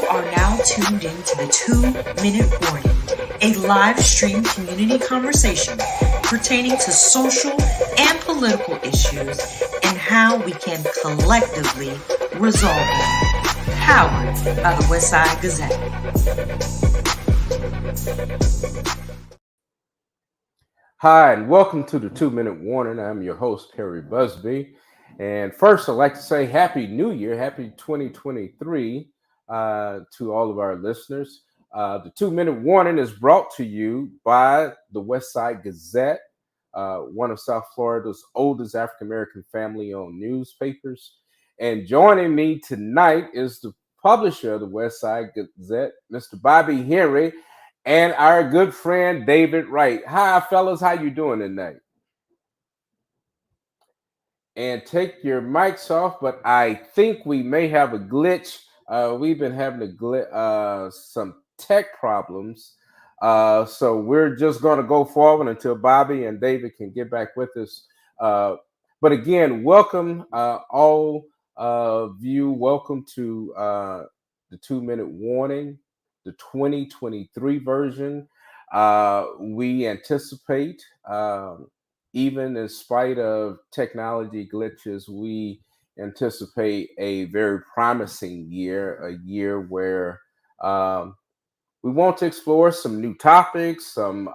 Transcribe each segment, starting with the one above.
are now tuned into the 2-Minute Warning, a live stream community conversation pertaining to social and political issues and how we can collectively resolve them. Powered by the Westside Gazette. Hi, and welcome to the 2-Minute Warning. I'm your host, Perry Busby. And first, I'd like to say Happy New Year, Happy 2023 to all of our listeners. The 2-Minute Warning is brought to you by the Westside Gazette, one of South Florida's oldest African American family owned newspapers. And joining me tonight is the publisher of the Westside Gazette, Mr. Bobby Henry, and our good friend David Wright. Hi, fellas. How you doing tonight? And take your mics off, but I think we may have a glitch. We've been having some tech problems. So we're just going to go forward until Bobby and David can get back with us. But again, welcome all of you. Welcome to the 2-Minute Warning, the 2023 version. We anticipate, even in spite of technology glitches, we anticipate a very promising year, a year where we want to explore some new topics, some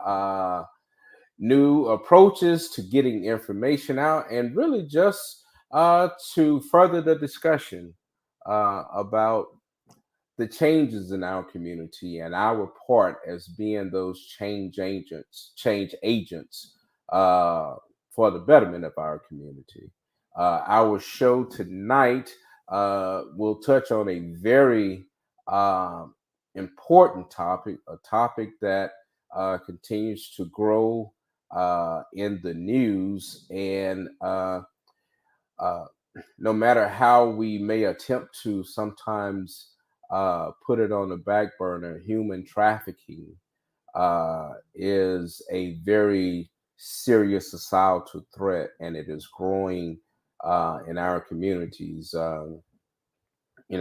new approaches to getting information out, and really just to further the discussion about the changes in our community and our part as being those change agents for the betterment of our community. Our show tonight will touch on a very important topic, a topic that continues to grow in the news, and no matter how we may attempt to sometimes put it on the back burner, human trafficking is a very serious societal threat, and it is growing in our communities.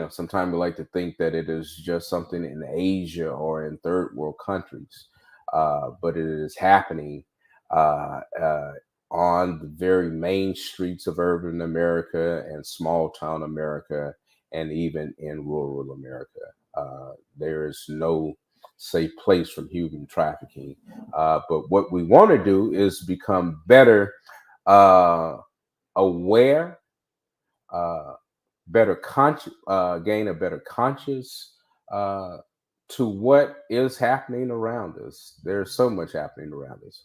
Sometimes we like to think that it is just something in Asia or in third world countries, but it is happening on the very main streets of urban America and small town America, and even in rural America. There is no safe place from human trafficking. But what we want to do is become better aware, gain a better conscious to what is happening around us. There's so much happening around us.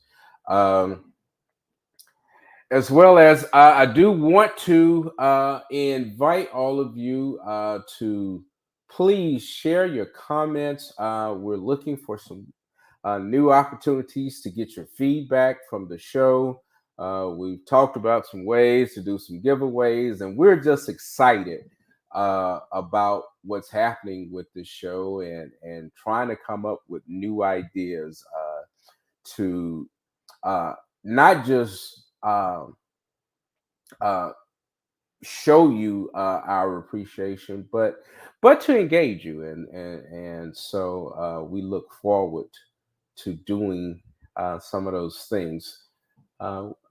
As well as I do want to invite all of you to please share your comments. We're looking for some new opportunities to get your feedback from the show. We've talked about some ways to do some giveaways, and we're just excited about what's happening with this show and trying to come up with new ideas to not just show you our appreciation, but to engage you, and so we look forward to doing some of those things.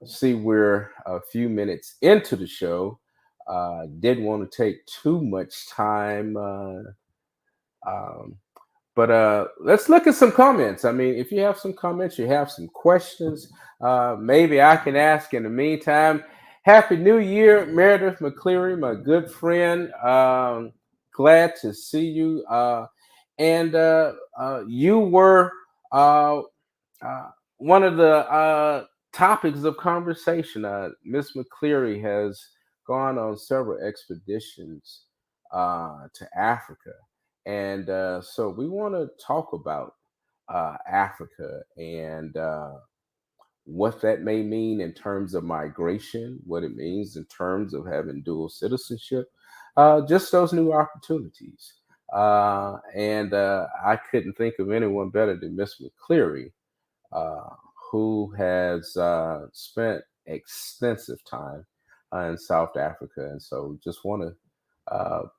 See, we're a few minutes into the show. Didn't want to take too much time, but let's look at some comments. I mean, if you have some comments, you have some questions, maybe I can ask in the meantime. Happy New Year, Meredith McCleary, my good friend. Glad to see you. And you were one of the topics of conversation. Miss McCleary has gone on several expeditions to Africa. And so we want to talk about Africa and what that may mean in terms of migration, what it means in terms of having dual citizenship, just those new opportunities. And I couldn't think of anyone better than Miss McCleary, who has spent extensive time in South Africa. And so just want to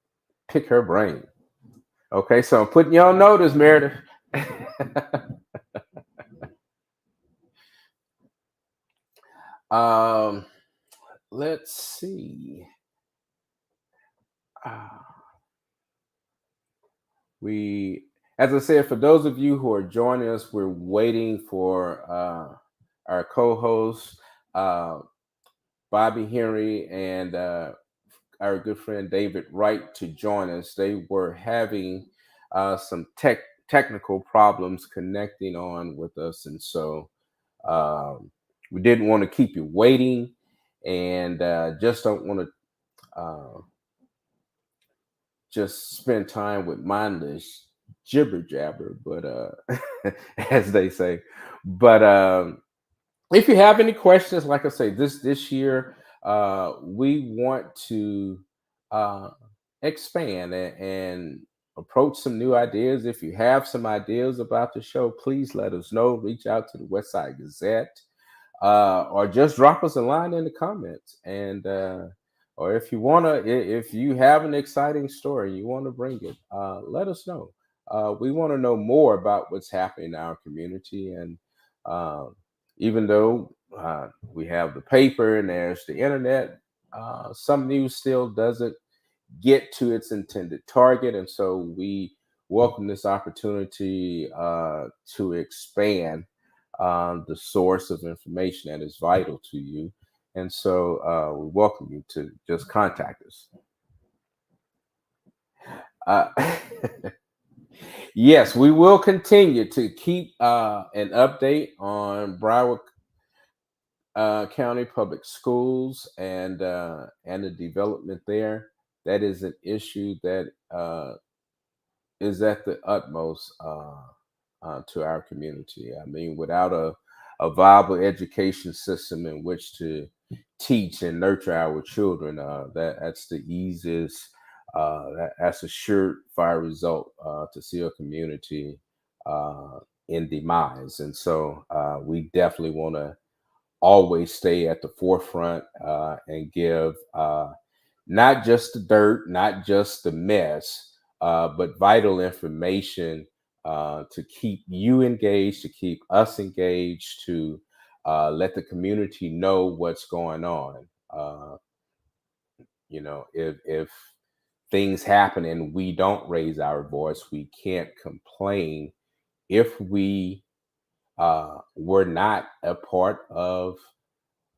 pick her brain. Okay, so I'm putting you on notice, Meredith. um, let's see. Uh, we, as I said, for those of you who are joining us, we're waiting for our co-hosts, uh, Bobby Henry and our good friend David Wright, to join us. They were having some technical problems connecting on with us, and so we didn't want to keep you waiting, and just don't want to just spend time with mindless jibber jabber, but as they say. But if you have any questions, like I say, this year we want to uh, expand and approach some new ideas. If you have some ideas about the show, please let us know. Reach out to the Westside Gazette, or just drop us a line in the comments. And or if you wanna, if you have an exciting story, you want to bring it, let us know. We want to know more about what's happening in our community, and um, even though we have the paper and there's the internet, some news still doesn't get to its intended target, and so we welcome this opportunity to expand the source of information that is vital to you. And so we welcome you to just contact us. Uh, yes, we will continue to keep an update on Broward County Public Schools and the development there. That is an issue that is at the utmost to our community. I mean, without a viable education system in which to teach and nurture our children, that's the easiest, that's a surefire result to see a community uh, in demise. And so we definitely want to always stay at the forefront and give not just the dirt, not just the mess, but vital information to keep you engaged, to keep us engaged, to let the community know what's going on. If things happen and we don't raise our voice, we can't complain if we were not a part of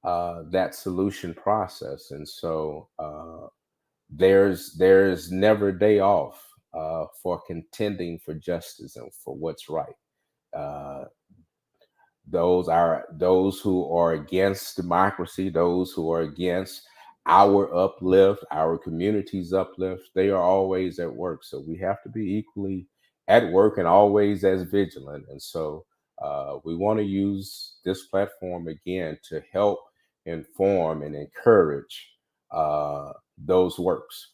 that solution process. And so there's never a day off for contending for justice and for what's right. Uh, those who are against democracy, those who are against our uplift, our community's uplift, they are always at work. So we have to be equally at work and always as vigilant. And so we want to use this platform again to help inform and encourage those works.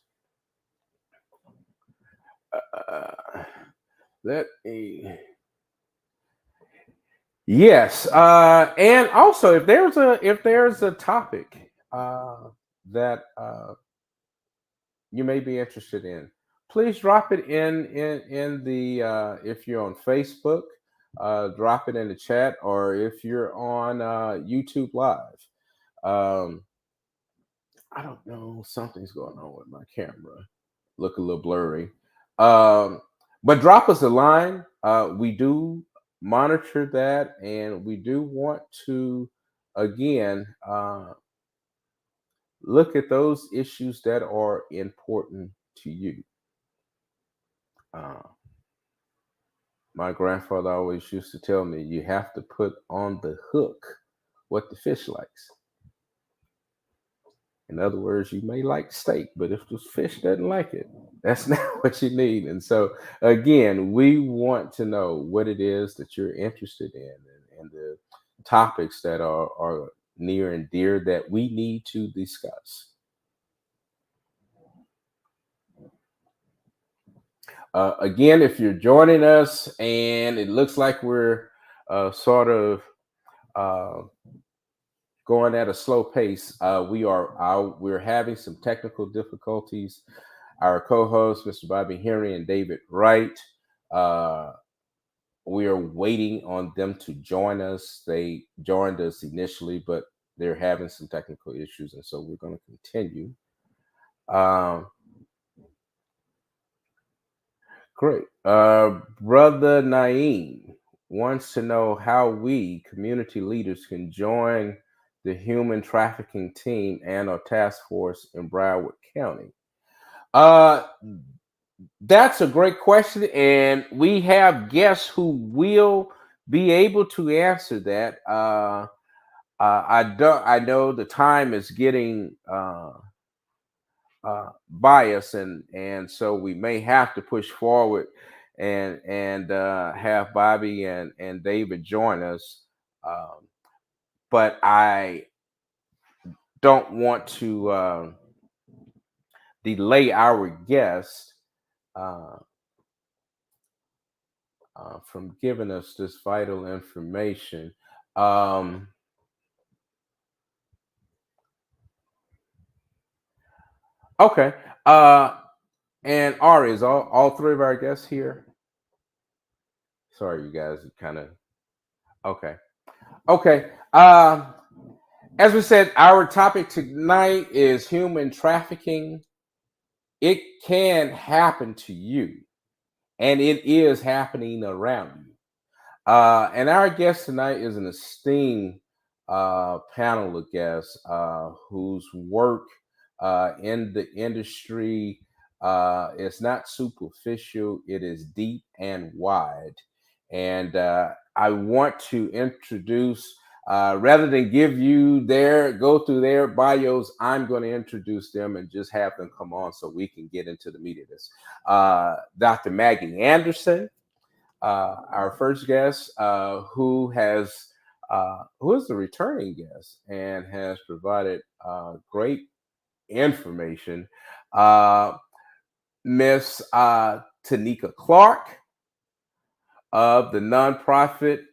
Uh, let me. Yes, and also if there's a topic that you may be interested in, please drop it in the if you're on Facebook, drop it in the chat, or if you're on YouTube Live. Um, I don't know, something's going on with my camera. Look a little blurry. Um, but drop us a line. We do monitor that, and we do want to again look at those issues that are important to you. Uh, my grandfather always used to tell me, you have to put on the hook what the fish likes. In other words, you may like steak, but if the fish doesn't like it, that's not what you need. And so, again, we want to know what it is that you're interested in, and the topics that are near and dear that we need to discuss. Again, if you're joining us and it looks like we're sort of uh, going at a slow pace, we're having some technical difficulties. our co-hosts, Mr. Bobby Henry and David Wright. Uh, we are waiting on them to join us. They joined us initially, but they're having some technical issues, and so we're going to continue. Um, Great. Brother Naeem wants to know how we, community leaders, can join the human trafficking team and or task force in Broward County. Uh, that's a great question, and we have guests who will be able to answer that. I don't. I know the time is getting bias, and so we may have to push forward and have Bobby and David join us. Um, but I don't want to delay our guest uh, from giving us this vital information. Um, okay. And Ari, is all three of our guests here? Sorry, you guys, kind of. Okay. Okay. As we said, our topic tonight is human trafficking. It can happen to you, and it is happening around you. And our guest tonight is an esteemed panel of guests whose work in the industry is not superficial, it is deep and wide. And I want to introduce, rather than give you go through their bios, I'm going to introduce them and just have them come on so we can get into the meat of this. Dr. Maggie Anderson, our first guest, who is the returning guest and has provided great information. Uh, Miss Tanika Clark of the nonprofit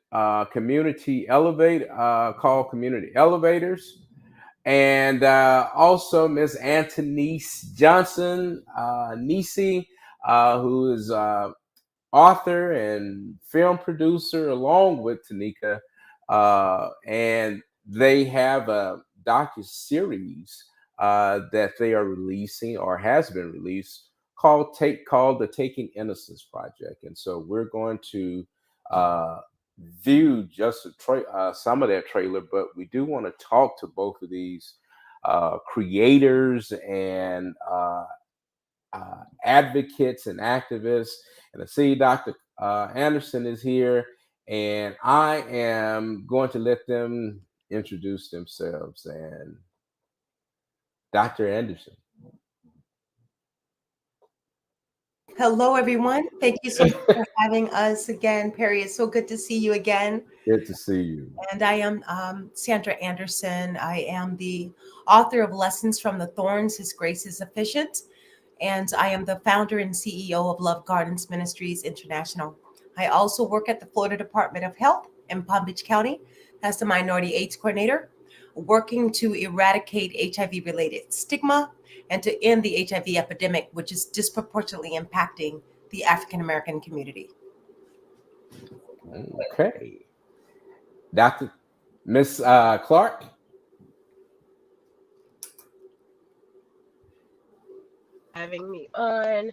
community elevate called Community Elevators, and also Miss Antonice Johnson, Nisi, who is author and film producer along with Tanika, and they have a docu series that they are releasing or has been released called the Taking Innocence Project, and so we're going to uh, view just some of that trailer, but we do want to talk to both of these creators and advocates and activists. And I see Dr. Anderson is here, and I am going to let them introduce themselves. And Dr. Anderson. Hello, everyone. Thank you so much for having us again, Perry. It's so good to see you again. Good to see you. And I am Sandra Anderson. I am the author of Lessons from the Thorns, His Grace is Sufficient. And I am the founder and CEO of Love Gardens Ministries International. I also work at the Florida Department of Health in Palm Beach County as the Minority AIDS Coordinator, working to eradicate HIV related stigma and to end the HIV epidemic, which is disproportionately impacting the African American community. Okay. Dr. Miss Clark. Having me on.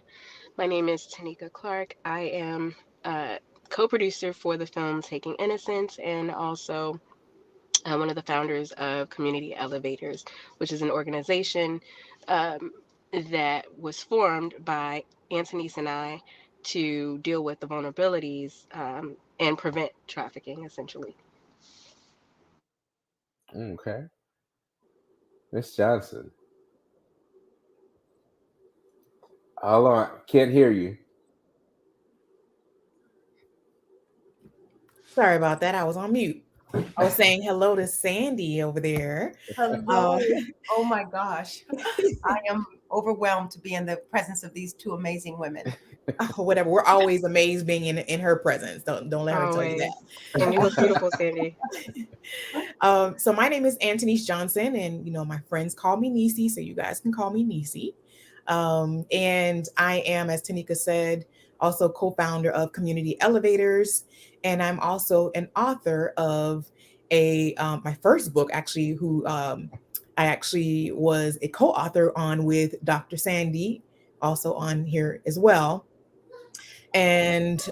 My name is Tanika Clark. I am a co-producer for the film Taking Innocence and also one of the founders of Community Elevators, which is an organization um, that was formed by Antonice and I to deal with the vulnerabilities and prevent trafficking, essentially. Okay. Miss Johnson. Hold on. Can't hear you. Sorry about that. I was on mute. I was saying hello to Sandy over there. Hello. Oh my gosh. I am overwhelmed to be in the presence of these two amazing women. Whatever. We're always amazed being in her presence. Don't let her tell you Always. And you look beautiful, Sandy. that. So my name is Antonice Johnson, and my friends call me Nisi, so you guys can call me Nisi. And I am, as Tanika said, also co-founder of Community Elevators, and I'm also an author of a my first book, actually, who I actually was a co-author on with Dr. Sandy, also on here as well. And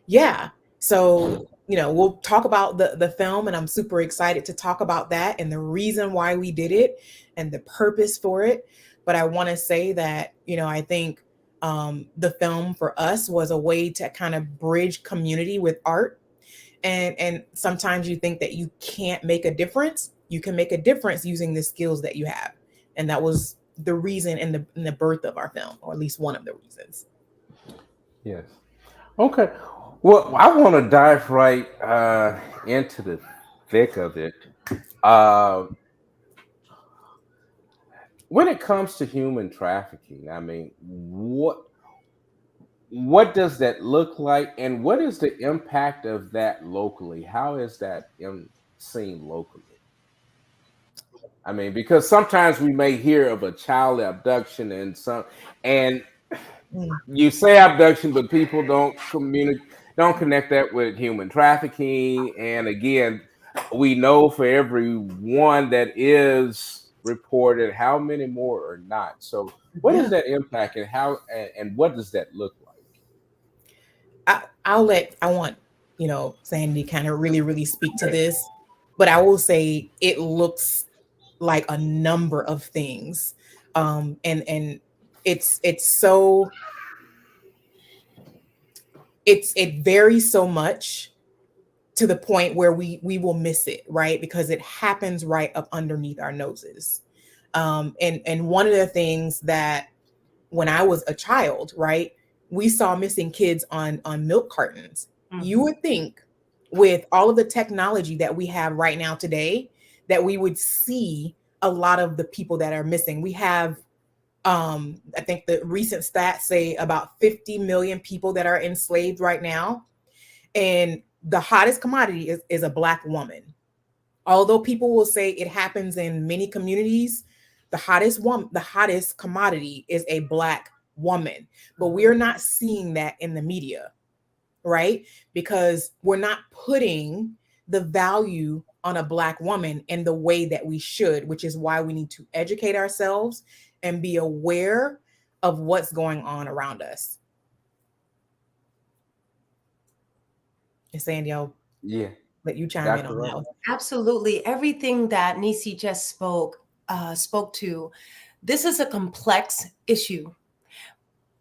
yeah, so we'll talk about the film, and I'm super excited to talk about that and the reason why we did it and the purpose for it. But I want to say that I think the film for us was a way to kind of bridge community with art. And sometimes you think that you can't make a difference. You can make a difference using the skills that you have, and that was the reason in the birth of our film, or at least one of the reasons. Yes. Okay. Well, I want to dive right into the thick of it. Uh, when it comes to human trafficking, I mean, what does that look like, and what is the impact of that locally? How is that seen locally? I mean, because sometimes we may hear of a child abduction and Mm, you say abduction, but people don't connect that with human trafficking. And again, we know for every one that is reported, how many more are not. So, what is yeah. that impact, and and what does that look like? I want, Sandy kind of really speak to this, but I will say it looks like a number of things. And it's so it varies so much to the point where we will miss it, right? Because it happens right up underneath our noses. And one of the things that when I was a child, right, we saw missing kids on milk cartons. You would think with all of the technology that we have right now today that we would see a lot of the people that are missing. We have I think the recent stats say about 50 million people that are enslaved right now, and the hottest commodity is a black woman. Although people will say it happens in many communities, the hottest commodity is a black woman. But we're not seeing that in the media, right? Because we're not putting the value on a black woman in the way that we should, which is why we need to educate ourselves and be aware of what's going on around us. And Sandy, I'll Yeah, let you chime in Dr. on that Ross. one. Absolutely. Everything that Nisi just spoke to. This is a complex issue,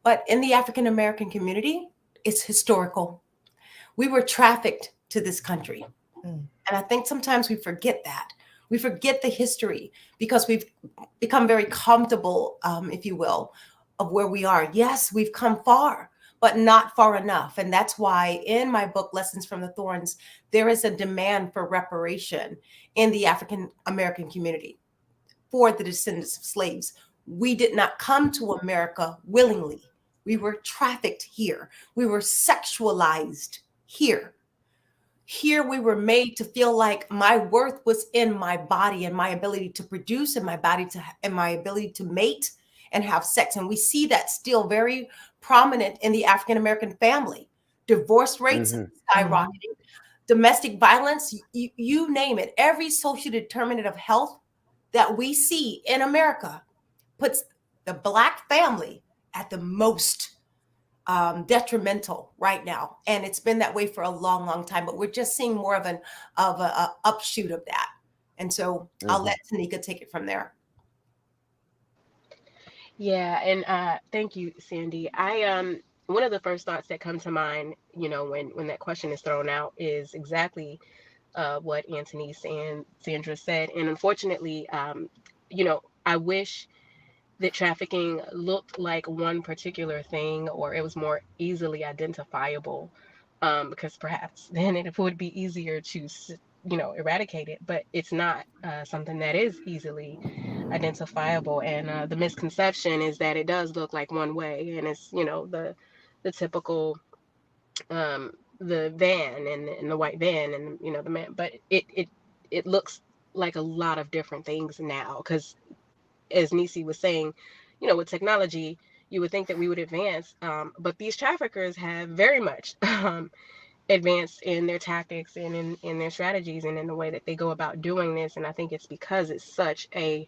but in the African American community, it's historical. We were trafficked to this country. Mm, And I think sometimes we forget that. We forget the history because we've become very comfortable, if you will, of where we are. Yes, we've come far, but not far enough. And that's why in my book, Lessons from the Thorns, there is a demand for reparation in the African American community for the descendants of slaves. We did not come to America willingly. We were trafficked here. We were sexualized here. Here we were made to feel like my worth was in my body and my ability to produce and my ability to mate and have sex. And we see that still very prominent in the African American family. Divorce rates Hmm. mhm, skyrocketing, domestic violence, you name it. Every social determinant of health that we see in America puts the black family at the most detrimental right now, and it's been that way for a long time. But we're just seeing more of a upshoot of that, and so I'll Hmm. let Tanika take it from there. Yeah, and thank you, Sandy. I one of the first thoughts that come to mind, when that question is thrown out, is exactly what Anthony and Sandra said. And unfortunately, I wish that trafficking looked like one particular thing, or it was more easily identifiable, because perhaps then it would be easier to eradicate it. But it's not something that is easily identifiable. And the misconception is that it does look like one way, and it's the typical, um, the van, and the white van, and the man. But it looks like a lot of different things now, because as Nisi was saying, with technology, you would think that we would advance, but these traffickers have very much advanced in their tactics and in their strategies and in the way that they go about doing this. And I think it's because it's such a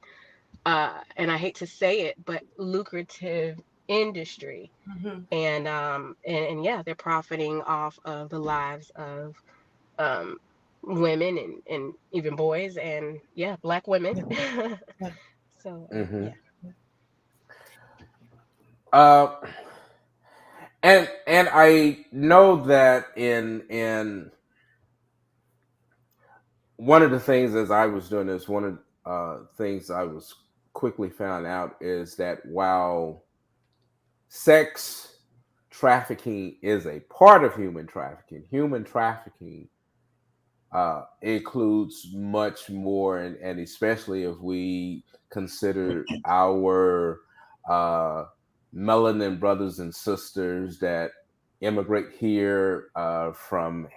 and I hate to say it, but lucrative industry. Mm-hmm. And yeah, they're profiting off of the lives of um, women and even boys, and yeah, black women. Yeah. Yeah. So Hmm. yeah. Uh, and I know that in one of the things as I was doing this, one of things I was quickly found out is that while sex trafficking is a part of human trafficking includes much more, and especially if we consider our uh, melanin brothers and sisters that immigrate here from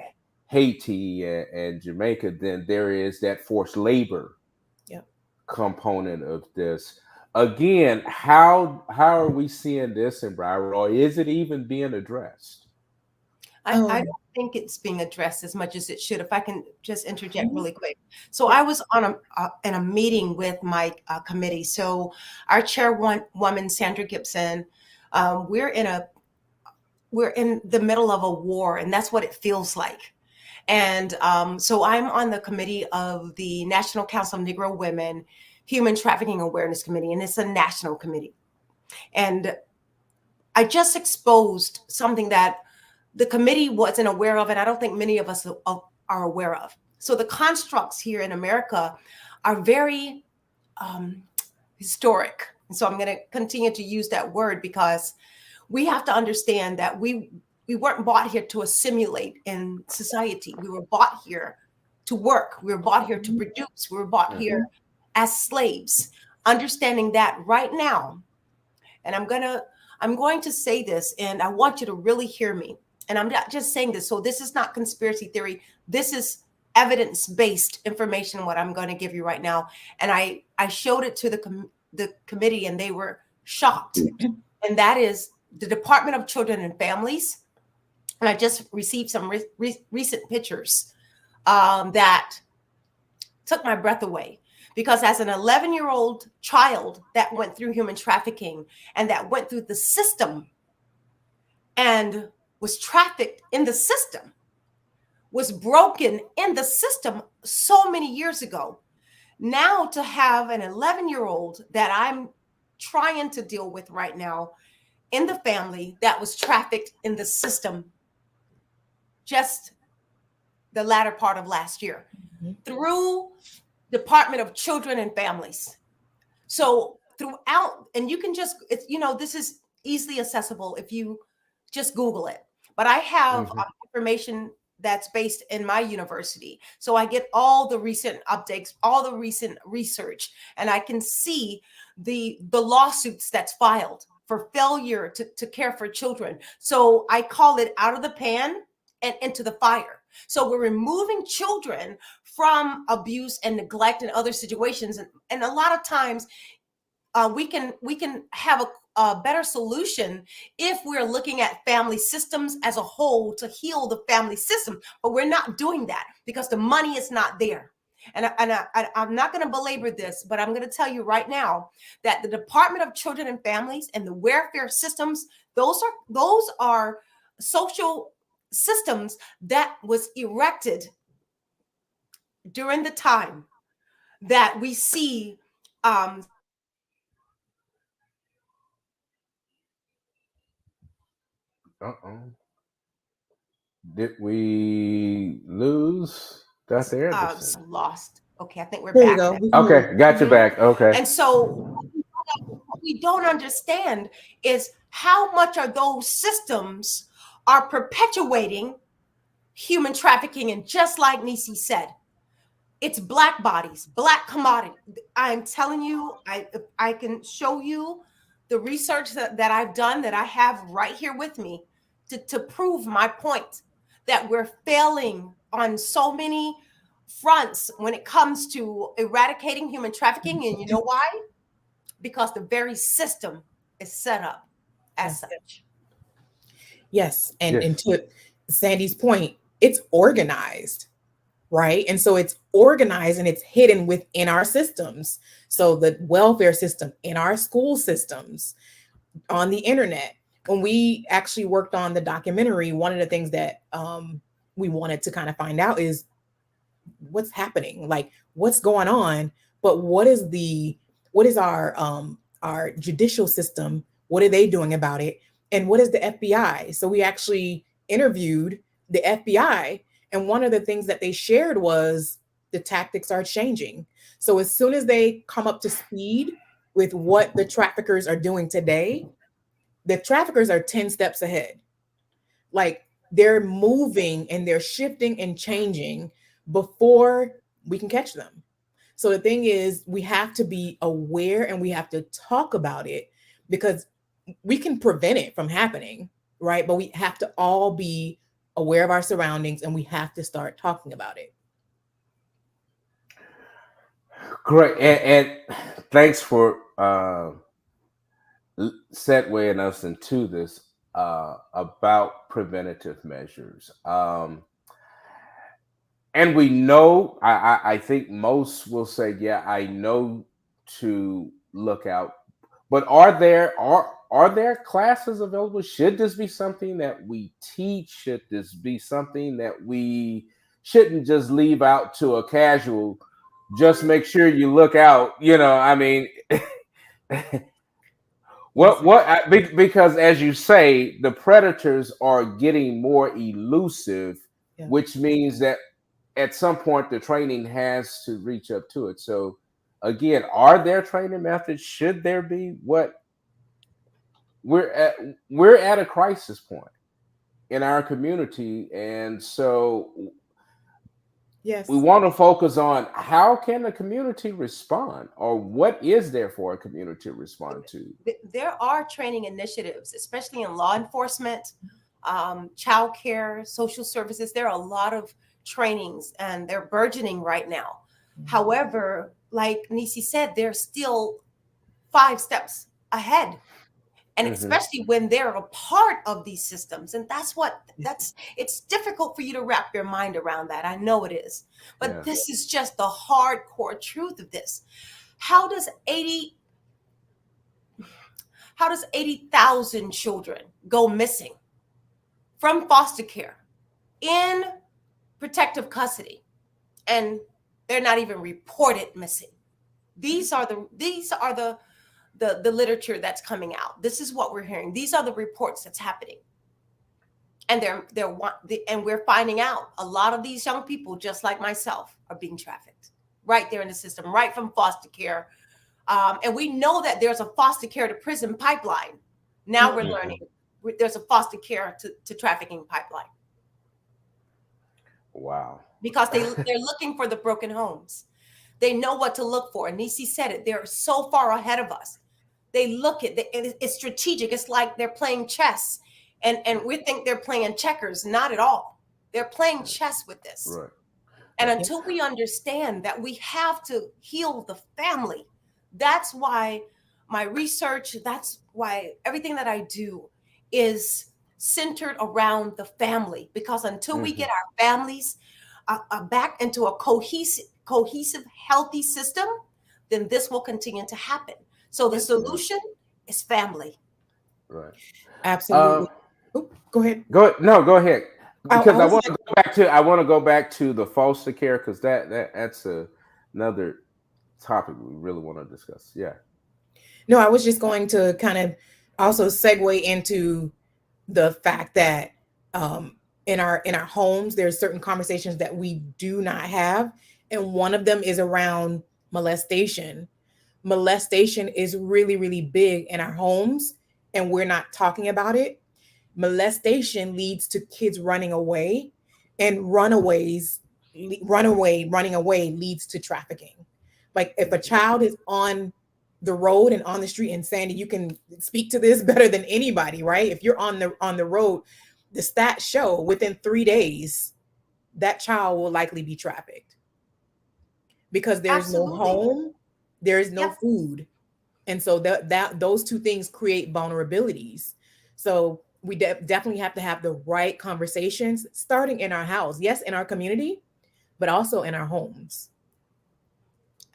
Haiti and Jamaica, then there is that forced labor Yep. component of this. Again, how are we seeing this in Broward, or is it even being addressed? I Um, don't think it's being addressed as much as it should. If I can just interject mhm. really quick. So Yeah. I was on in a meeting with my committee. So our chairwoman, Sandra Gibson, um, we're in a we're in the middle of a war, and that's what it feels like. And so I'm on the committee of the National Council of Negro Women Human Trafficking Awareness Committee, and it's a national committee. And I just exposed something that the committee wasn't aware of, and I don't think many of us are aware of. So the constructs here in America are very um, historic. And so I'm going to continue to use that word because we have to understand that we weren't bought here to assimilate in society. We were bought here to work. We were bought here to Mhm. produce. We were bought Mhm. here as slaves. Understanding that right now, and I'm going to say this, and I want you to really hear me. And I'm not just saying this. So this is not conspiracy theory. This is evidence-based information. What I'm going to give you right now, and I showed it to the committee, and they were shocked. And that is the Department of Children and Families. And I just received some recent pictures that took my breath away. Because as an 11-year-old child that went through human trafficking and that went through the system and was trafficked in the system, was broken in the system so many years ago, now to have an 11-year-old that I'm trying to deal with right now in the family that was trafficked in the system just the latter part of last year Mhm. through Department of Children and Families. So throughout, and you can just, it's, this is easily accessible if you just Google it. But I have Mhm. information that's based in my university. So I get all the recent updates, all the recent research, and I can see the lawsuits that's filed for failure to care for children. So I call it out of the pan and into the fire. So we're removing children from abuse and neglect and other situations. And a lot of times we can have a better solution if we're looking at family systems as a whole to heal the family system. But we're not doing that because the money is not there. I'm not going to belabor this, but I'm going to tell you right now that the Department of Children and Families and the welfare systems, those are social systems that was erected during the time that we see Uh-oh. Did we lose Dr. Anderson? lost. Okay, I think we're There you back go. now. We can hear Okay, you. got you Mhm. back. Okay. And so what we don't understand is how much are those systems are perpetuating human trafficking. And just like Nisi said, it's black bodies, black commodity. I'm telling you, I can show you the research that I've done that I have right here with me to prove my point that we're failing on so many fronts when it comes to eradicating human trafficking. And you know why? because the very system is set up as Yes. such. Yes. And Yes. to Sandy's point, it's organized, right? And so it's organized and it's hidden within our systems. So the welfare system, in our school systems, on the internet. When we actually worked on the documentary, one of the things that we wanted to kind of find out is what's happening, like what's going on, but what is our judicial system, what are they doing about it, and what is the FBI? So we actually interviewed the FBI, and one of the things that they shared was the tactics are changing. So as soon as they come up to speed with what the traffickers are doing today, the traffickers are 10 steps ahead. Like they're moving and they're shifting and changing before we can catch them. So the thing is, we have to be aware and we have to talk about it because we can prevent it from happening, right? But we have to all be aware of our surroundings and we have to start talking about it. Great. And thanks for segueing us into this about preventative measures. And we know, I think most will say, yeah, I know to look out. But are there classes available? Should this be something that we teach? Should this be something that we shouldn't just leave out to a casual? Just make sure you look out. I mean, Exactly. because as you say, the predators are getting more elusive, Yeah. which means that at some point the training has to reach up to it. So again, are there training methods? Should there be? What we're at a crisis point in our community, and so we Yes. want to focus on how can the community respond, or what is there for a community to respond to. There are training initiatives, especially in law enforcement, childcare, social services. There are a lot of trainings and they're burgeoning right now. However, like Nisi said, they're still 5 steps ahead. And Hmm. especially when they're a part of these systems. And that's it's difficult for you to wrap your mind around that. I know it is. But Yeah. this is just the hardcore truth of this. How does 80,000 children go missing from foster care in protective custody and they're not even reported missing? These are the literature that's coming out. This is what we're hearing. These are the reports that's happening. And and we're finding out a lot of these young people, just like myself, are being trafficked right there in the system, right from foster care. And we know that there's a foster care to prison pipeline. Now we're Hmm. learning there's a foster care to trafficking pipeline Wow. because they're looking for the broken homes. They know what to look for. And Nisi said it. They're so far ahead of us. They look at it's strategic. It's like they're playing chess, and we think they're playing checkers. Not at all. They're playing chess with this. Right. And Right. until we understand that we have to heal the family, that's why my research, that's why everything that I do is centered around the family. Because until we Hmm. get our families back into a cohesive, healthy system, then this will continue to happen. So the Yep. Right. solution is family. Right. Absolutely. Um, Oh, go ahead. Go no, go ahead. Because I I was want to go back to the foster care because that's another topic we really want to discuss. Yeah. No, I was just going to kind of also segue into the fact that in our homes there's certain conversations that we do not have, and one of them is around molestation. Molestation is really really big in our homes and we're not talking about it. Molestation leads to kids running away, and running away leads to trafficking. Like if a child is on the road and on the street, and Sandy, you can speak to this better than anybody, right? If you're on the road, the stats show within 3 days that child will likely be trafficked because there's no Absolutely. home, there is no Yep. food. And so that those two things create vulnerabilities. So we definitely have to have the right conversations starting in our house, yes, in our community, but also in our homes.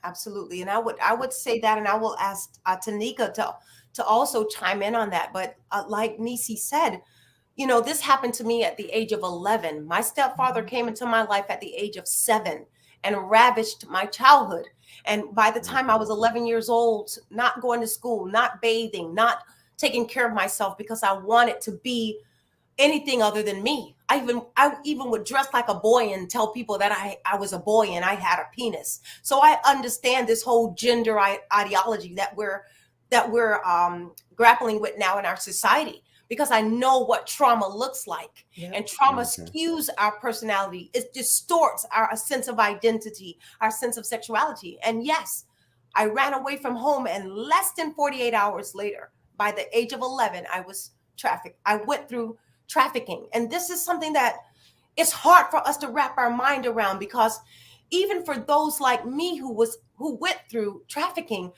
Absolutely. And I would say that, and I will ask Tanika to also chime in on that. But like Nisi said, this happened to me at the age of 11. My stepfather came into my life at the age of 7 and ravished my childhood. And by the time I was 11 years old, not going to school, not bathing, not taking care of myself because I wanted to be anything other than me. I even would dress like a boy and tell people that I was a boy and I had a penis. So I understand this whole gender ideology that we're grappling with now in our society, because I know what trauma looks like. Yep. And trauma Okay. skews our personality. It distorts our sense of identity, our sense of sexuality. And yes, I ran away from home, and less than 48 hours later, by the age of 11, I was trafficked. I went through trafficking. And this is something that it's hard for us to wrap our mind around, because even for those like me who went through trafficking,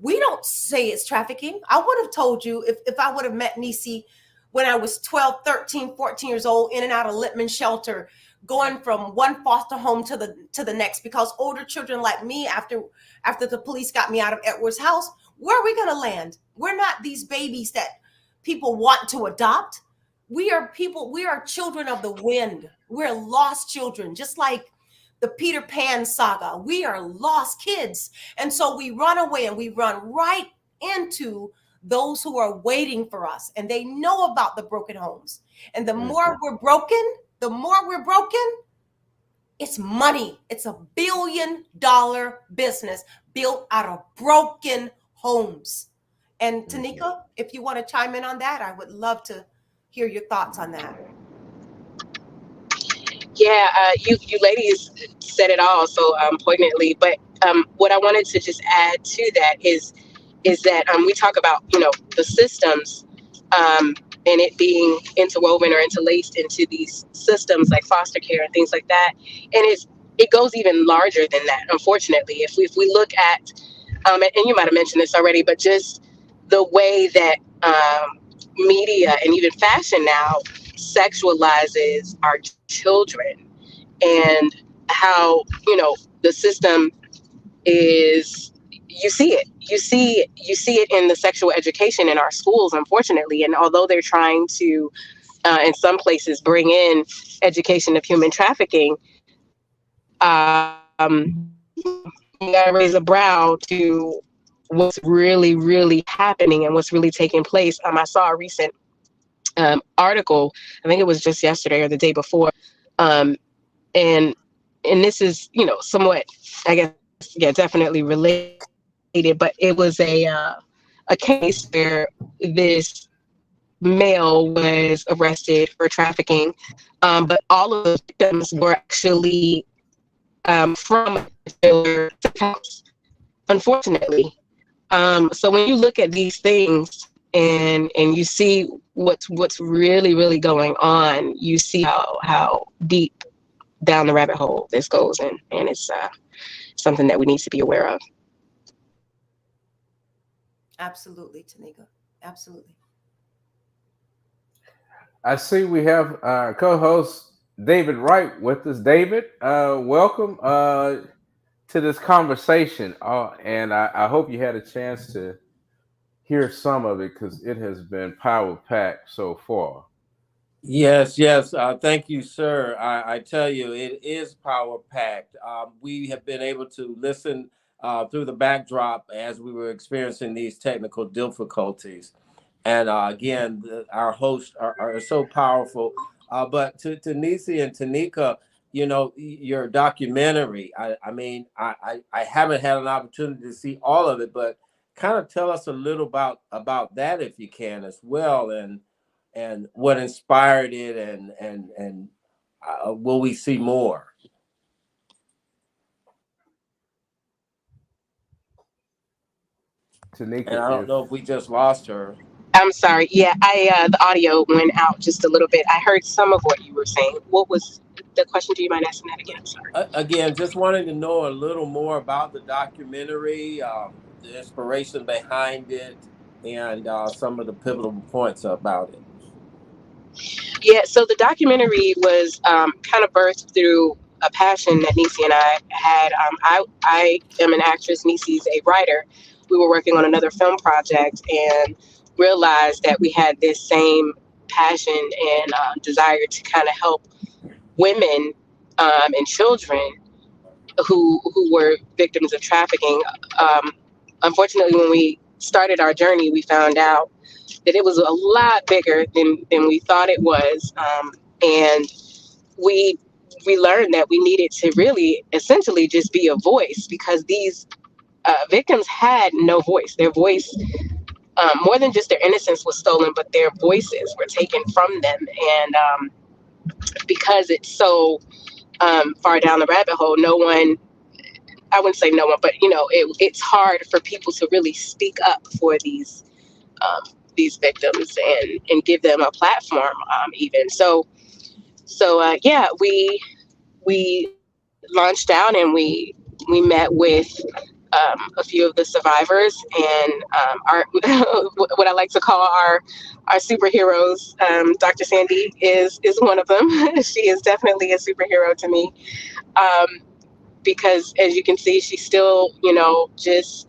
we don't say it's trafficking. I would have told you if I would have met Nisi when I was 12, 13, 14 years old, in and out of Littman shelter, going from one foster home to the next, because older children like me, after the police got me out of Edward's house, where are we going to land? We're not these babies that people want to adopt. We are children of the wind. We're lost children, just like the Peter Pan saga. We are lost kids. And so we run away, and we run right into those who are waiting for us, and they know about the broken homes. And the more we're broken, it's money. It's $1 billion business built out of broken homes. And Tanika, if you want to chime in on that, I would love to hear your thoughts on that. Yeah, you ladies said it all so poignantly. But what I wanted to just add to that is that we talk about the systems, and it being interwoven or interlaced into these systems like foster care and things like that, and it goes even larger than that. Unfortunately, if we look at and you might have mentioned this already, but just the way that media and even fashion now sexualizes our children, and how the system is, you see it in the sexual education in our schools, unfortunately. And although they're trying to in some places bring in education of human trafficking, you got to raise a brow to what's really, really happening and what's really taking place. I saw a recent article, I think it was just yesterday or the day before, um, and this is somewhat, I guess, yeah, definitely related, but it was a case where this male was arrested for trafficking, but all of the victims were actually from a particular house, unfortunately. So when you look at these things and you see what's really, really going on, you see how deep down the rabbit hole this goes, and it's something that we need to be aware of. Absolutely, Tanika. Absolutely. I see we have co-host David Wright with us. David, welcome to this conversation, and I hope you had a chance to hear some of it because it has been power packed so far. Yes, yes. Thank you, sir. I tell you, it is power packed. We have been able to listen through the backdrop as we were experiencing these technical difficulties. And again, our hosts are so powerful. But to Nisi and Tanika, your documentary, I mean, I haven't had an opportunity to see all of it, but kind of tell us a little about that if you can as well, and what inspired it, and will we see more? And Tanika, I don't if know if we just lost her. I'm sorry. Yeah, I the audio went out just a little bit. I heard some of what you were saying. What was the question? Do you mind asking that again? I'm sorry. Again, just wanting to know a little more about the documentary, the inspiration behind it, and some of the pivotal points about it. Yeah, so the documentary was kind of birthed through a passion that Nisi and I had. I am an actress, Nisi's a writer. We were working on another film project and realized that we had this same passion and desire to kind of help women and children who were victims of trafficking. Unfortunately, when we started our journey, we found out that it was a lot bigger than we thought it was, and we we learned that we needed to really essentially just be a voice because these victims had no voice. Their voice, more than just their innocence, was stolen, but their voices were taken from them, and because it's so far down the rabbit hole, no one. I wouldn't say no one, but it's hard for people to really speak up for these victims and give them a platform, even yeah, we launched out and we met with a few of the survivors and our what I like to call our superheroes. Dr. Sandy is one of them. She is definitely a superhero to me, because as you can see, she's still just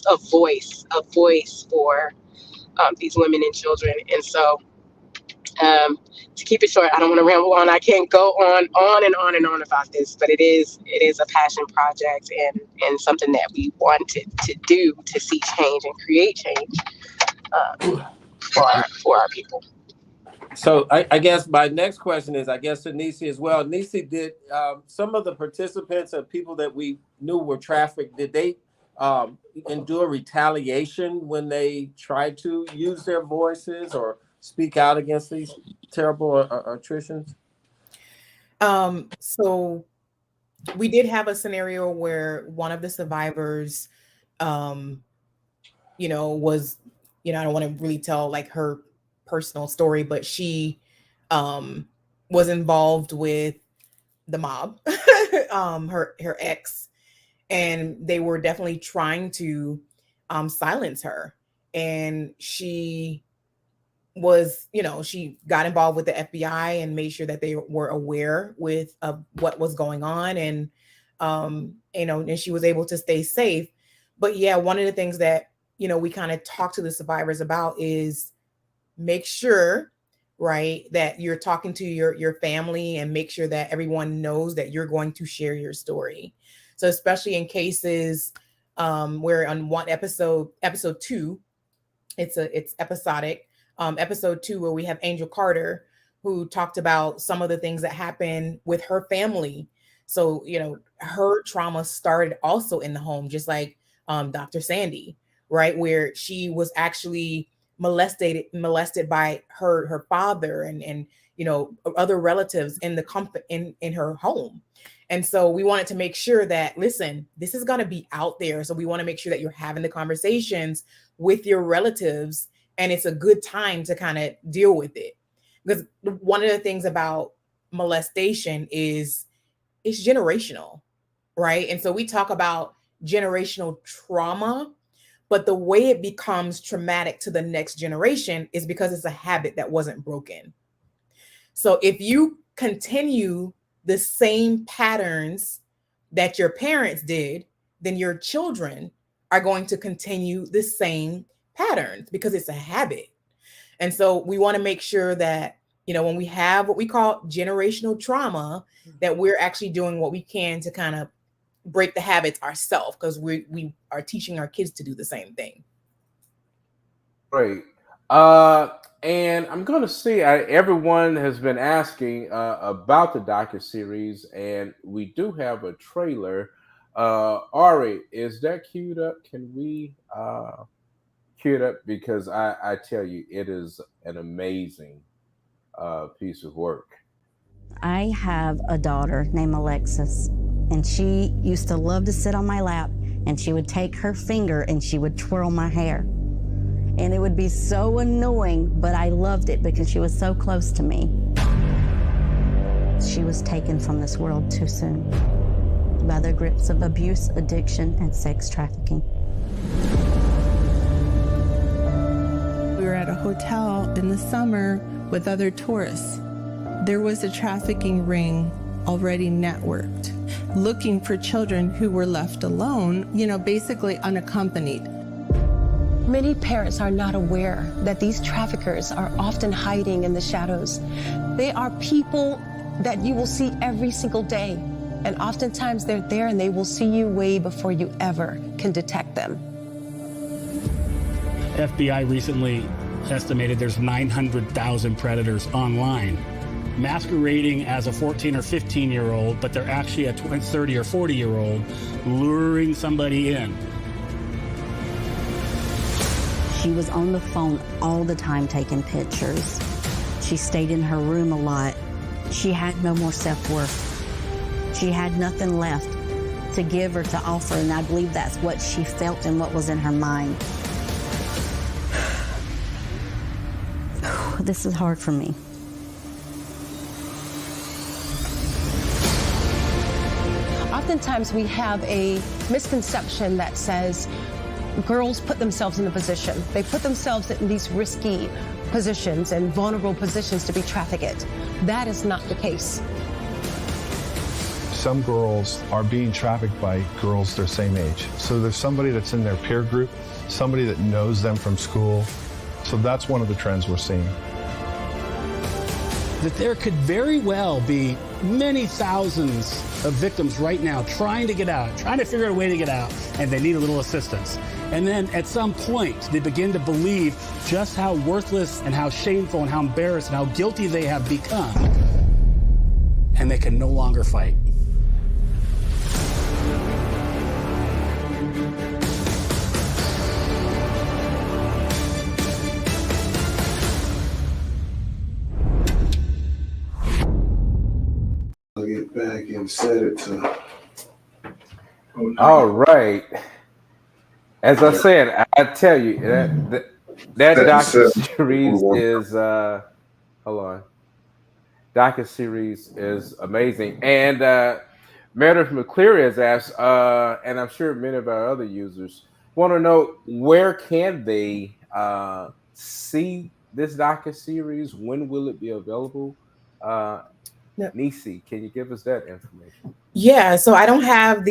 a voice for these women and children. And so, to keep it short, I don't want to ramble on. I can't go on and on and on about this, but it is a passion project and something that we wanted to do to see change and create change for our people. So I guess my next question is, I guess to Nisi as well. Nisi, did some of the participants and people that we knew were trafficked, did they endure retaliation when they tried to use their voices or speak out against these terrible attritions? So we did have a scenario where one of the survivors, was, I don't want to really tell like her personal story, but she was involved with the mob, her ex, and they were definitely trying to silence her. And she was, she got involved with the FBI and made sure that they were aware of what was going on, and and she was able to stay safe. But yeah, one of the things that we kind of talk to the survivors about is make sure, right, that you're talking to your family and make sure that everyone knows that you're going to share your story. So especially in cases where on one episode 2, it's episodic. Episode 2, where we have Angel Carter, who talked about some of the things that happened with her family. So, her trauma started also in the home, just like Dr. Sandy, right? Where she was actually molested by her father and other relatives in the in her home. And so we wanted to make sure that, listen, this is going to be out there. So we want to make sure that you're having the conversations with your relatives, and it's a good time to kind of deal with it. Because one of the things about molestation is it's generational, right? And so we talk about generational trauma, but the way it becomes traumatic to the next generation is because it's a habit that wasn't broken. So if you continue the same patterns that your parents did, then your children are going to continue the same patterns because it's a habit. And so we want to make sure that, when we have what we call generational trauma, that we're actually doing what we can to kind of break the habits ourselves, because we are teaching our kids to do the same thing. Great. And I'm going to see, everyone has been asking about the docuseries, and we do have a trailer. Ari, is that queued up? Can we cue it up? Because I tell you, it is an amazing piece of work. I have a daughter named Alexis, and she used to love to sit on my lap, and she would take her finger and she would twirl my hair. And it would be so annoying, but I loved it because she was so close to me. She was taken from this world too soon by the grips of abuse, addiction, and sex trafficking. We were at a hotel in the summer with other tourists. There was a trafficking ring already networked, looking for children who were left alone, basically unaccompanied. Many parents are not aware that these traffickers are often hiding in the shadows. They are people that you will see every single day. And oftentimes they're there and they will see you way before you ever can detect them. FBI recently estimated there's 900,000 predators online, masquerading as a 14 or 15-year-old, but they're actually a 30 or 40-year-old luring somebody in. She was on the phone all the time taking pictures. She stayed in her room a lot. She had no more self-worth. She had nothing left to give or to offer, and I believe that's what she felt and what was in her mind. This is hard for me. Oftentimes we have a misconception that says girls put themselves in a position. They put themselves in these risky positions and vulnerable positions to be trafficked. That is not the case. Some girls are being trafficked by girls their same age. So there's somebody that's in their peer group, somebody that knows them from school. So that's one of the trends we're seeing. That there could very well be many thousands of victims right now trying to get out, trying to figure out a way to get out, and they need a little assistance. And then at some point, they begin to believe just how worthless and how shameful and how embarrassed and how guilty they have become, and they can no longer fight. I'll get back and set it to. All right. As I said, I tell you that docu-series is hold on. Docu-series is amazing. And Meredith McCleary has asked, and I'm sure many of our other users want to know, where can they see this docu-series? When will it be available? Nisi, can you give us that information? Yeah, so I don't have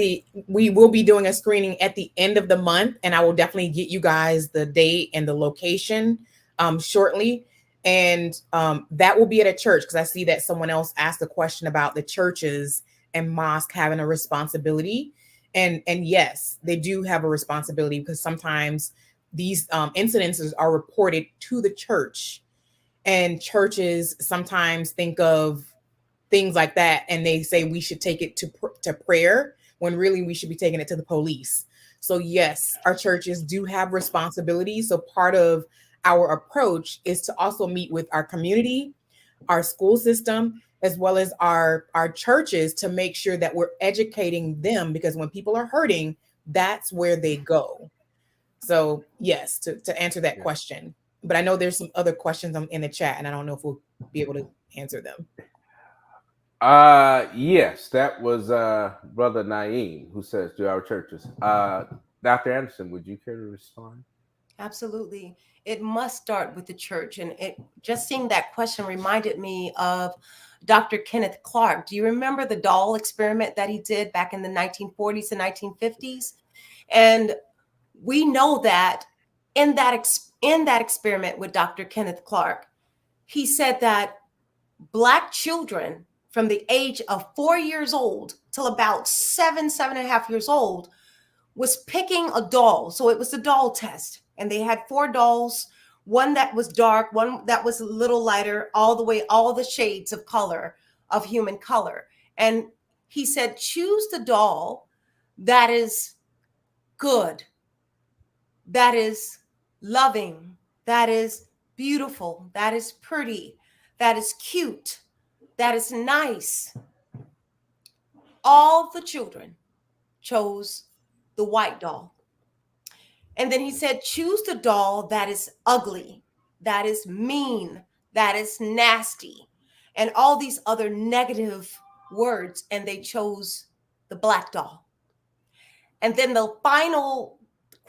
we will be doing a screening at the end of the month, and I will definitely get you guys the date and the location shortly. And that will be at a church, because I see that someone else asked a question about the churches and mosque having a responsibility. And yes, they do have a responsibility, because sometimes these incidences are reported to the church, and churches sometimes think of things like that, and they say we should take it to prayer, when really we should be taking it to the police. So yes, our churches do have responsibilities. So part of our approach is to also meet with our community, our school system, as well as our churches, to make sure that we're educating them, because when people are hurting, that's where they go. So yes, to answer that question. But I know there's some other questions in the chat, and I don't know if we'll be able to answer them. Yes, that was Brother Naeem who says, to our churches. Dr. Anderson, would you care to respond? Absolutely. It must start with the church. And just seeing that question reminded me of Dr. Kenneth Clark. Do you remember the doll experiment that he did back in the 1940s and 1950s? And we know that in that experiment with Dr. Kenneth Clark, he said that Black children from the age of 4 years old till about 7.5 years old was picking a doll. So it was a doll test. And they had 4 dolls, one that was dark, one that was a little lighter, all the shades of color, of human color. And he said, choose the doll that is good, that is loving, that is beautiful, that is pretty, that is cute, that is nice. All the children chose the white doll. And then he said, choose the doll that is ugly, that is mean, that is nasty, and all these other negative words. And they chose the black doll. And then the final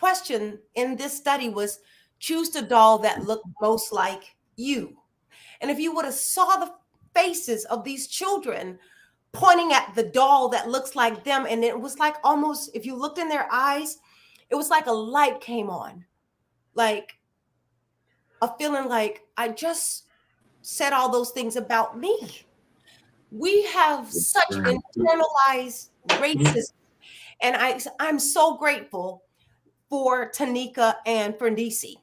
question in this study was choose the doll that looked most like you. And if you would have saw the faces of these children pointing at the doll that looks like them, and it was like almost, if you looked in their eyes, it was like a light came on, like a feeling like I just said all those things about me. We have such internalized racism, and I'm so grateful for Tanika and for Nisi,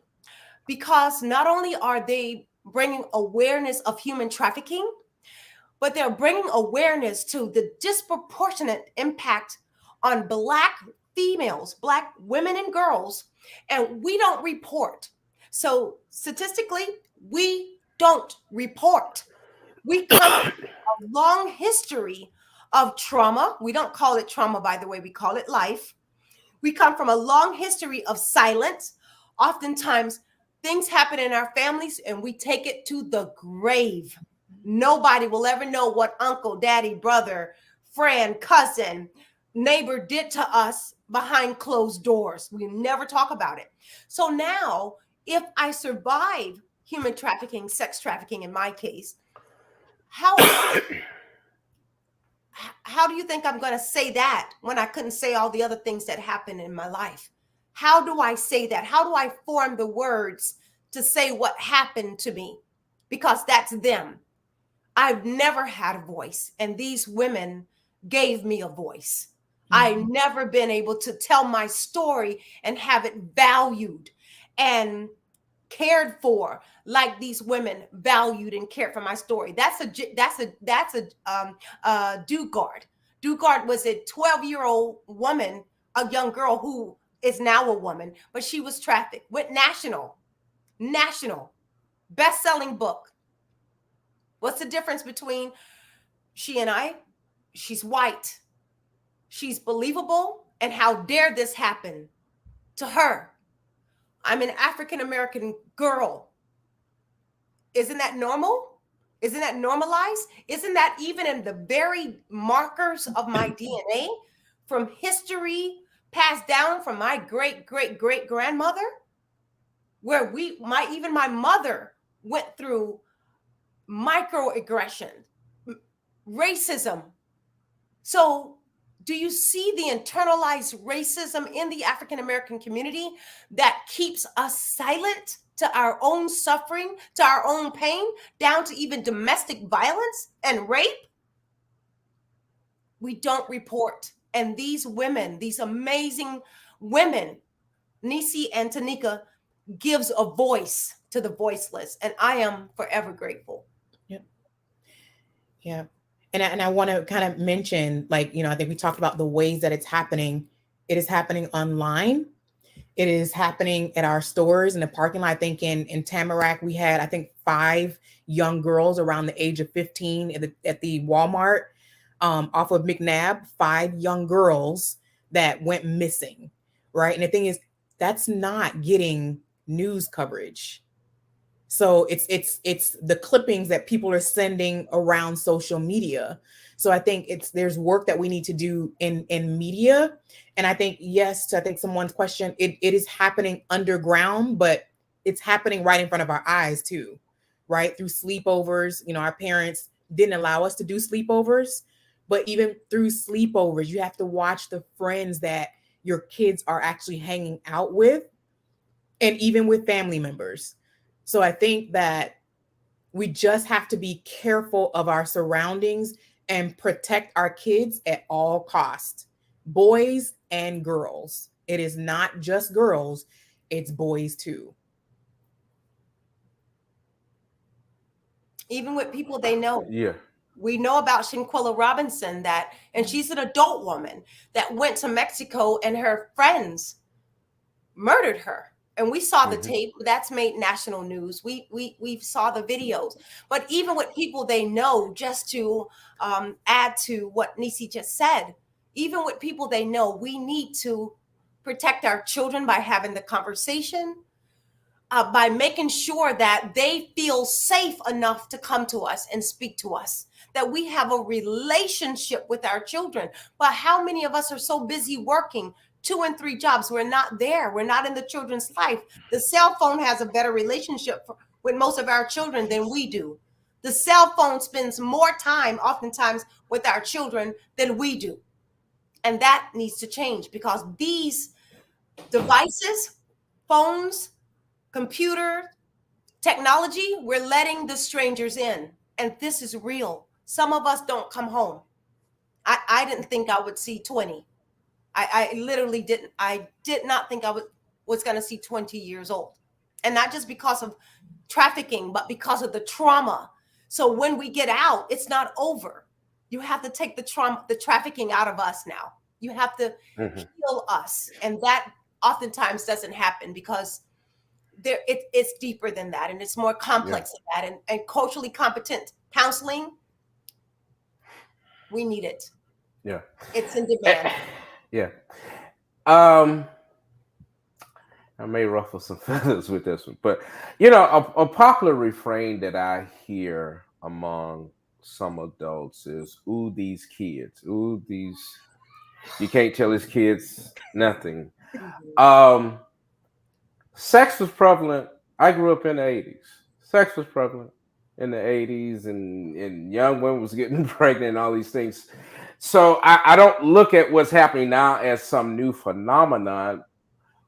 because not only are they bringing awareness of human trafficking, but they're bringing awareness to the disproportionate impact on Black females, Black women and girls, and we don't report. So statistically, we don't report. We come from a long history of trauma. We don't call it trauma, by the way, we call it life. We come from a long history of silence. Oftentimes, things happen in our families and we take it to the grave. Nobody will ever know what uncle, daddy, brother, friend, cousin, neighbor did to us behind closed doors. We never talk about it. So now, if I survive human trafficking, sex trafficking in my case, how do you think I'm going to say that when I couldn't say all the other things that happened in my life? How do I say that? How do I form the words to say what happened to me? Because that's them. I've never had a voice, and these women gave me a voice. I've never been able to tell my story and have it valued and cared for like these women valued and cared for my story. That's a Dugard. Dugard was a 12-year-old woman, a young girl who is now a woman, but she was trafficked. Went national, best-selling book. What's the difference between she and I? She's white. She's believable. And how dare this happen to her? I'm an African-American girl. Isn't that normal? Isn't that normalized? Isn't that even in the very markers of my DNA from history passed down from my great-great-great-grandmother? Where even my mother went through microaggression, racism. So do you see the internalized racism in the African American community that keeps us silent to our own suffering, to our own pain, down to even domestic violence and rape? We don't report. And these women, these amazing women, Nisi and Tanika, gives a voice to the voiceless. And I am forever grateful. Yeah. And I want to kind of mention, like, I think we talked about the ways that it's happening. It is happening online. It is happening at our stores in the parking lot. I think in Tamarack, we had, 5 young girls around the age of 15 at the Walmart off of McNabb, 5 young girls that went missing, right? And the thing is, that's not getting news coverage. So it's the clippings that people are sending around social media. So I think there's work that we need to do in media. And I think, yes, I think someone's question, it is happening underground, but it's happening right in front of our eyes too, right? Through sleepovers. Our parents didn't allow us to do sleepovers, but even through sleepovers, you have to watch the friends that your kids are actually hanging out with, and even with family members. So I think that we just have to be careful of our surroundings and protect our kids at all costs, boys and girls. It is not just girls, it's boys too. Even with people they know. Yeah. We know about Shanquella Robinson, and she's an adult woman that went to Mexico and her friends murdered her. And we saw the tape. That's made national news. We saw the videos. But even with people they know, just to add to what Nisi just said, even with people they know, we need to protect our children by having the conversation, by making sure that they feel safe enough to come to us and speak to us, that we have a relationship with our children. But how many of us are so busy working 2 and 3 jobs. We're not there. We're not in the children's life. The cell phone has a better relationship with most of our children than we do. The cell phone spends more time oftentimes with our children than we do. And that needs to change, because these devices, phones, computer, technology, we're letting the strangers in. And this is real. Some of us don't come home. I didn't think I would see 20. I literally didn't. I did not think I was going to see 20 years old. And not just because of trafficking, but because of the trauma. So when we get out, it's not over. You have to take the trauma, the trafficking out of us now. You have to heal us. And that oftentimes doesn't happen, because it's deeper than that, and it's more complex than that. And culturally competent counseling, we need it. Yeah. It's in demand. Yeah. I may ruffle some feathers with this one, but a popular refrain that I hear among some adults is, "Ooh, these kids. Ooh, these." You can't tell these kids nothing. Sex was prevalent. I grew up in the 80s. Sex was prevalent in the 80s, and young women was getting pregnant and all these things. So I don't look at what's happening now as some new phenomenon,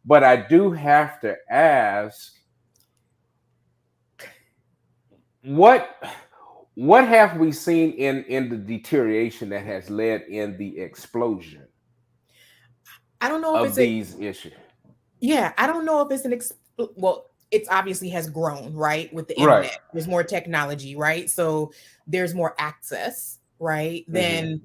but I do have to ask, what have we seen in the deterioration that has led in the explosion I don't know if of it's these issues? Yeah, I don't know if it's well, it's obviously has grown, right? With the Right. internet, there's more technology, right? So there's more access, right? Than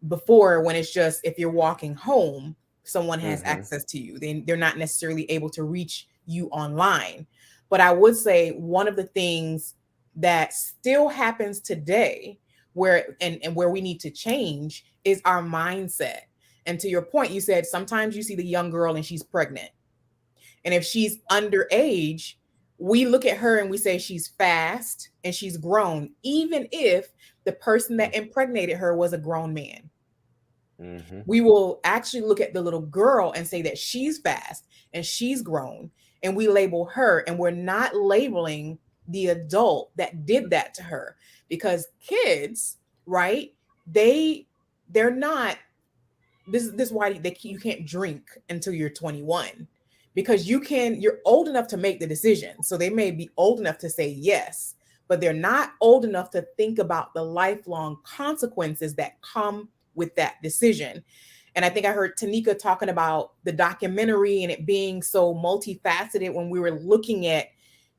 before, when it's just, if you're walking home, someone has access to you. They're not necessarily able to reach you online. But I would say one of the things that still happens today, where where we need to change, is our mindset. And to your point, you said sometimes you see the young girl and she's pregnant. And if she's underage, we look at her and we say she's fast and she's grown, even if the person that impregnated her was a grown man. We will actually look at the little girl and say that she's fast and she's grown, and we label her, and we're not labeling the adult that did that to her. Because kids, right? They're not. This is why you can't drink until you're 21, because you're old enough to make the decision. So they may be old enough to say yes, but they're not old enough to think about the lifelong consequences that come with that decision. And I think I heard Tanika talking about the documentary and it being so multifaceted. When we were looking at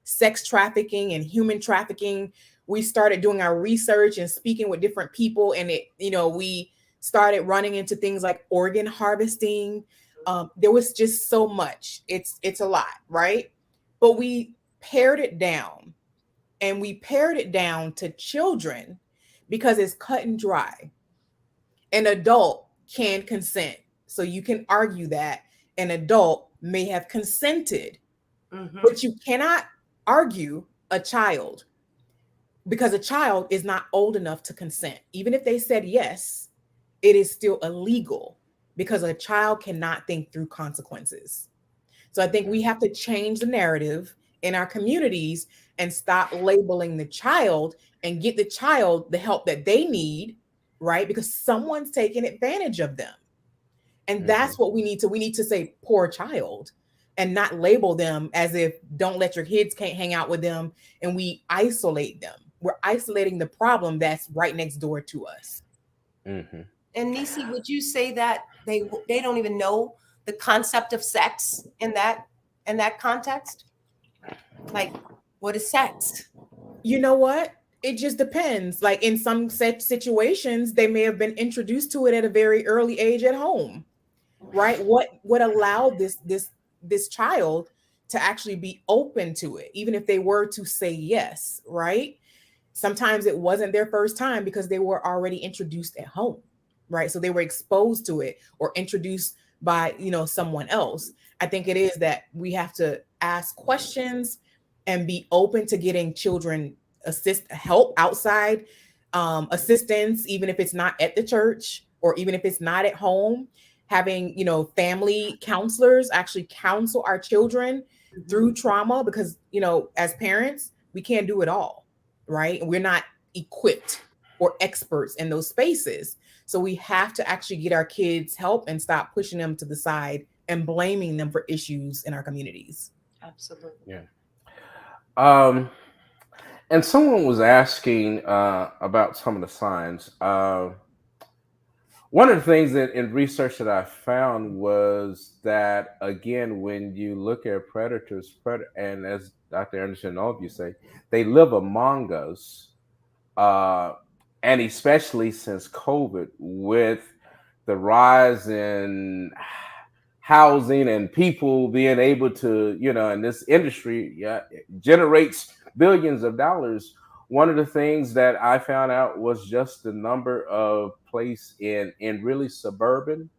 sex trafficking and human trafficking, we started doing our research and speaking with different people, and we started running into things like organ harvesting. There was just so much. It's a lot, right? But we pared it down, and we pared it down to children because it's cut and dry. An adult can consent. So you can argue that an adult may have consented, but you cannot argue a child, because a child is not old enough to consent. Even if they said yes, it is still illegal, because a child cannot think through consequences. So I think we have to change the narrative in our communities and stop labeling the child, and get the child the help that they need, right? Because someone's taking advantage of them. And that's what we need to say, poor child, and not label them as if, don't let your kids, can't hang out with them, and we isolate them. We're isolating the problem that's right next door to us. And Nisi, would you say that they don't even know the concept of sex in that context? Like, what is sex? You know what? It just depends. Like, in some situations, they may have been introduced to it at a very early age at home, right? What allowed this child to actually be open to it, even if they were to say yes, right? Sometimes it wasn't their first time because they were already introduced at home, right? So they were exposed to it or introduced by someone else. I think it is that we have to ask questions and be open to getting children help outside, assistance, even if it's not at the church or even if it's not at home. having, family counselors actually counsel our children through trauma, because, as parents, we can't do it all, right? We're not equipped or experts in those spaces. So we have to actually get our kids help and stop pushing them to the side and blaming them for issues in our communities. Absolutely. Yeah. And someone was asking about some of the signs. One of the things that in research that I found was that, again, when you look at predators, and as Dr. Anderson and all of you say, they live among us, uh, and especially since COVID, with the rise in housing and people being able to, in this industry, yeah, it generates billions of dollars. One of the things that I found out was just the number of place in really suburban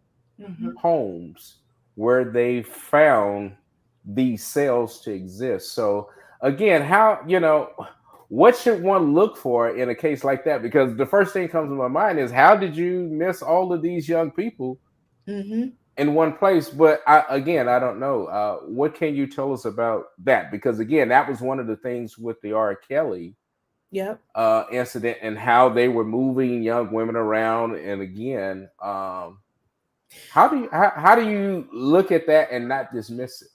homes where they found these cells to exist. So again, how, what should one look for in a case like that? Because the first thing comes to my mind is, how did you miss all of these young people in one place? But again, I don't know. What can you tell us about that? Because again, that was one of the things with the R. Kelly Yep. incident, and how they were moving young women around. And again, how do you look at that and not dismiss it?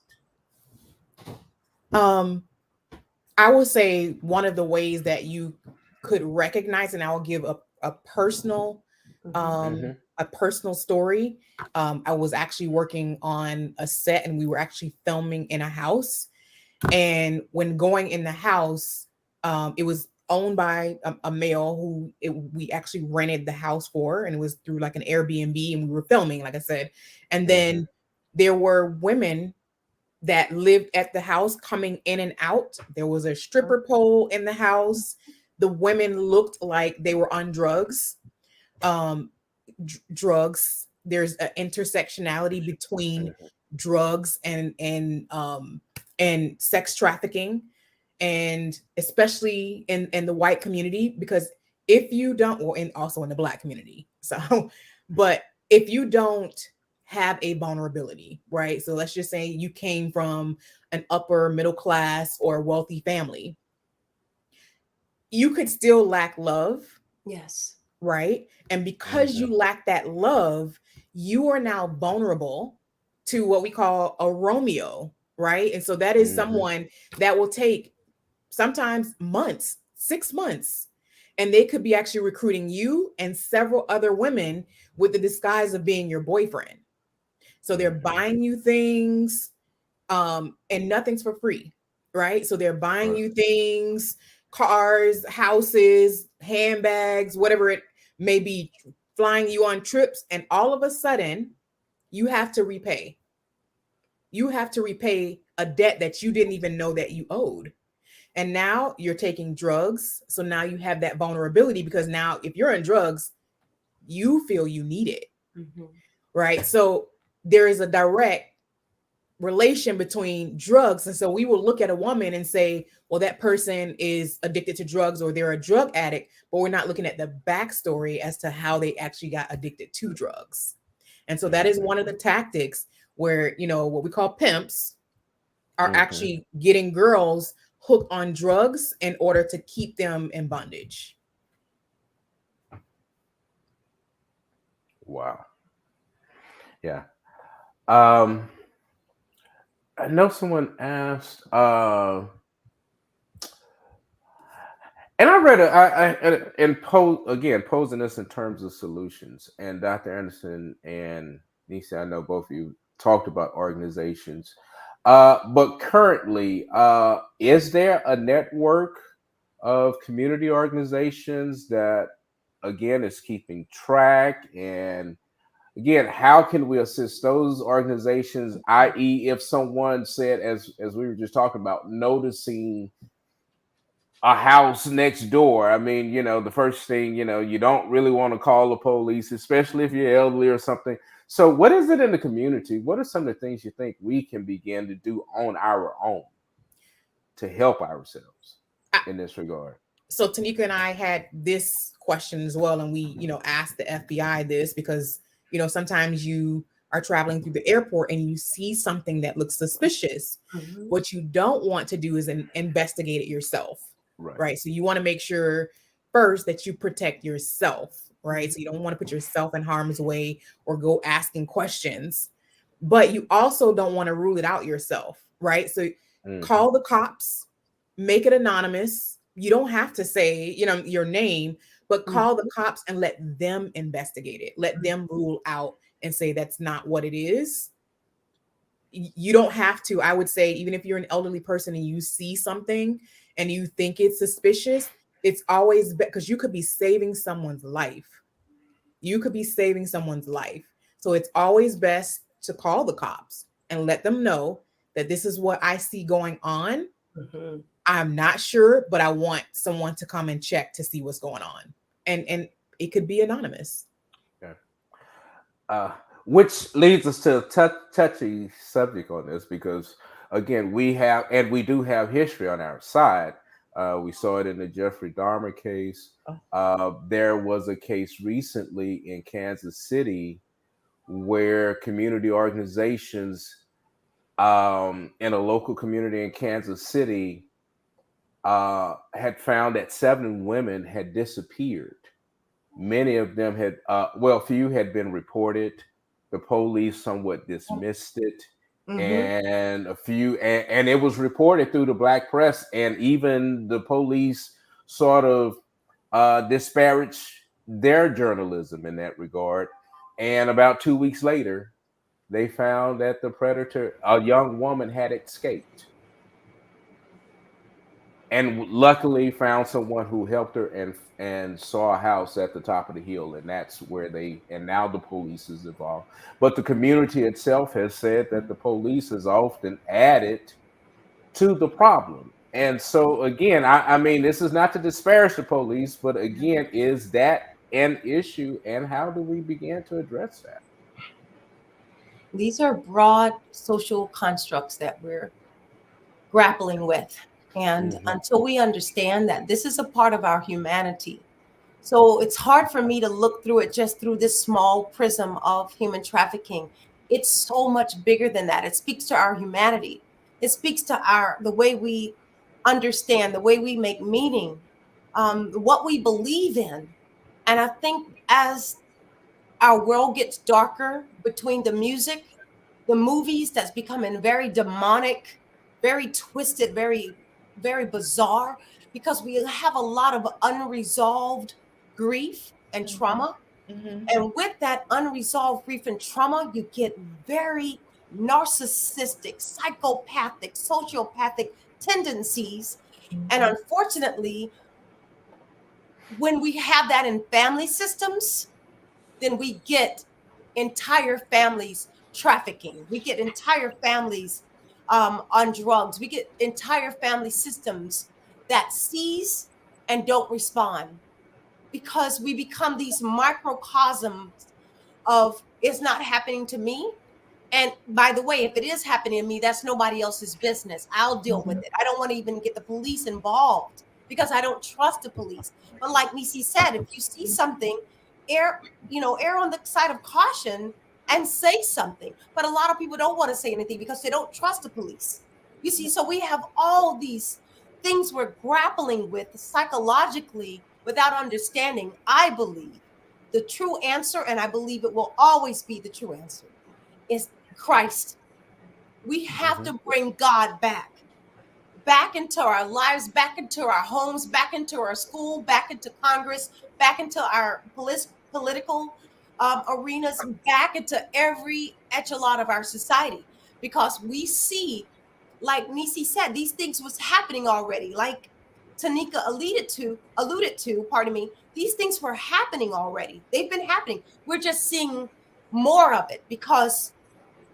I would say one of the ways that you could recognize, and I will give a personal a personal story. I was actually working on a set, and we were actually filming in a house. And when going in the house, it was owned by a male who we actually rented the house for, and it was through like an Airbnb, and we were filming, like I said. And then there were women that lived at the house coming in and out. There was a stripper pole in the house. The women looked like they were on drugs. Drugs. There's an intersectionality between drugs and sex trafficking, and especially in the white community, because if you don't, or and also in the Black community. So, but if you don't have a vulnerability, right? So let's just say you came from an upper middle class or wealthy family, you could still lack love. Yes. Right? And because you lack that love, you are now vulnerable to what we call a Romeo, right? And so that is someone that will take sometimes months, 6 months, and they could be actually recruiting you and several other women with the disguise of being your boyfriend. So they're buying you things, and nothing's for free, right? So they're buying you things, cars, houses, handbags, whatever it may be, flying you on trips, and all of a sudden you have to repay. You have to repay a debt that you didn't even know that you owed. And now you're taking drugs. So now you have that vulnerability, because now if you're on drugs, you feel you need it. Right? So there is a direct relation between drugs. And so we will look at a woman and say, well, that person is addicted to drugs, or they're a drug addict, but we're not looking at the backstory as to how they actually got addicted to drugs. And so that is one of the tactics where, what we call pimps are actually getting girls hooked on drugs in order to keep them in bondage. Wow. Yeah. I know someone asked, and I read and posing this in terms of solutions. And Dr. Anderson and Nisa, I know both of you talked about organizations, but currently, is there a network of community organizations that, again, is keeping track? And again, how can we assist those organizations, i.e., if someone said, as we were just talking about, noticing a house next door? I mean, the first thing, you don't really want to call the police, especially if you're elderly or something. So what is it in the community? What are some of the things you think we can begin to do on our own to help ourselves in this regard? So Tanika and I had this question as well, and we, asked the FBI this, because, sometimes you are traveling through the airport and you see something that looks suspicious, what you don't want to do is investigate it yourself, right? So you want to make sure first that you protect yourself, right? So you don't want to put yourself in harm's way or go asking questions, but you also don't want to rule it out yourself, right? So call the cops, make it anonymous. You don't have to say, your name, but call the cops and let them investigate it. Let them rule out and say that's not what it is. You don't have to. I would say, even if you're an elderly person and you see something and you think it's suspicious, it's always because you could be saving someone's life. You could be saving someone's life. So it's always best to call the cops and let them know that this is what I see going on. I'm not sure, but I want someone to come and check to see what's going on. And it could be anonymous. Which leads us to a touchy subject on this, because again, we do have history on our side. We saw it in the Jeffrey Dahmer case. There was a case recently in Kansas City where community organizations in a local community in Kansas City had found that 7 women had disappeared. Many of them had, few had been reported. The police somewhat dismissed it, and a few, and it was reported through the black press, and even the police sort of disparaged their journalism in that regard. And about 2 weeks later, they found that the predator, a young woman, had escaped, and luckily found someone who helped her and saw a house at the top of the hill, and that's where and now the police is involved. But the community itself has said that the police is often added to the problem. And so again, I mean, this is not to disparage the police, but again, is that an issue, and how do we begin to address that? These are broad social constructs that we're grappling with. And until we understand that this is a part of our humanity, so it's hard for me to look through it just through this small prism of human trafficking. It's so much bigger than that. It speaks to our humanity. It speaks to the way we understand, the way we make meaning, what we believe in. And I think as our world gets darker, between the music, the movies that's becoming very demonic, very twisted, very, very bizarre, because we have a lot of unresolved grief and trauma. And with that unresolved grief and trauma, you get very narcissistic, psychopathic, sociopathic tendencies. And unfortunately, when we have that in family systems, then we get entire families trafficking. We get entire families on drugs. We get entire family systems that seize and don't respond, because we become these microcosms of it's not happening to me. And by the way, if it is happening to me, that's nobody else's business. I'll deal with it. I don't want to even get the police involved because I don't trust the police. But like Nisi said, if you see something, err on the side of caution and say something. But a lot of people don't want to say anything because they don't trust the police. You see, so we have all these things we're grappling with psychologically without understanding. I believe the true answer, and I believe it will always be the true answer, is Christ. We have to bring God back into our lives, back into our homes, back into our school, back into Congress, back into our political arenas, back into every echelon of our society, because we see, like Nisi said, these things was happening already. Like Tanika alluded to, pardon me, these things were happening already. They've been happening. We're just seeing more of it because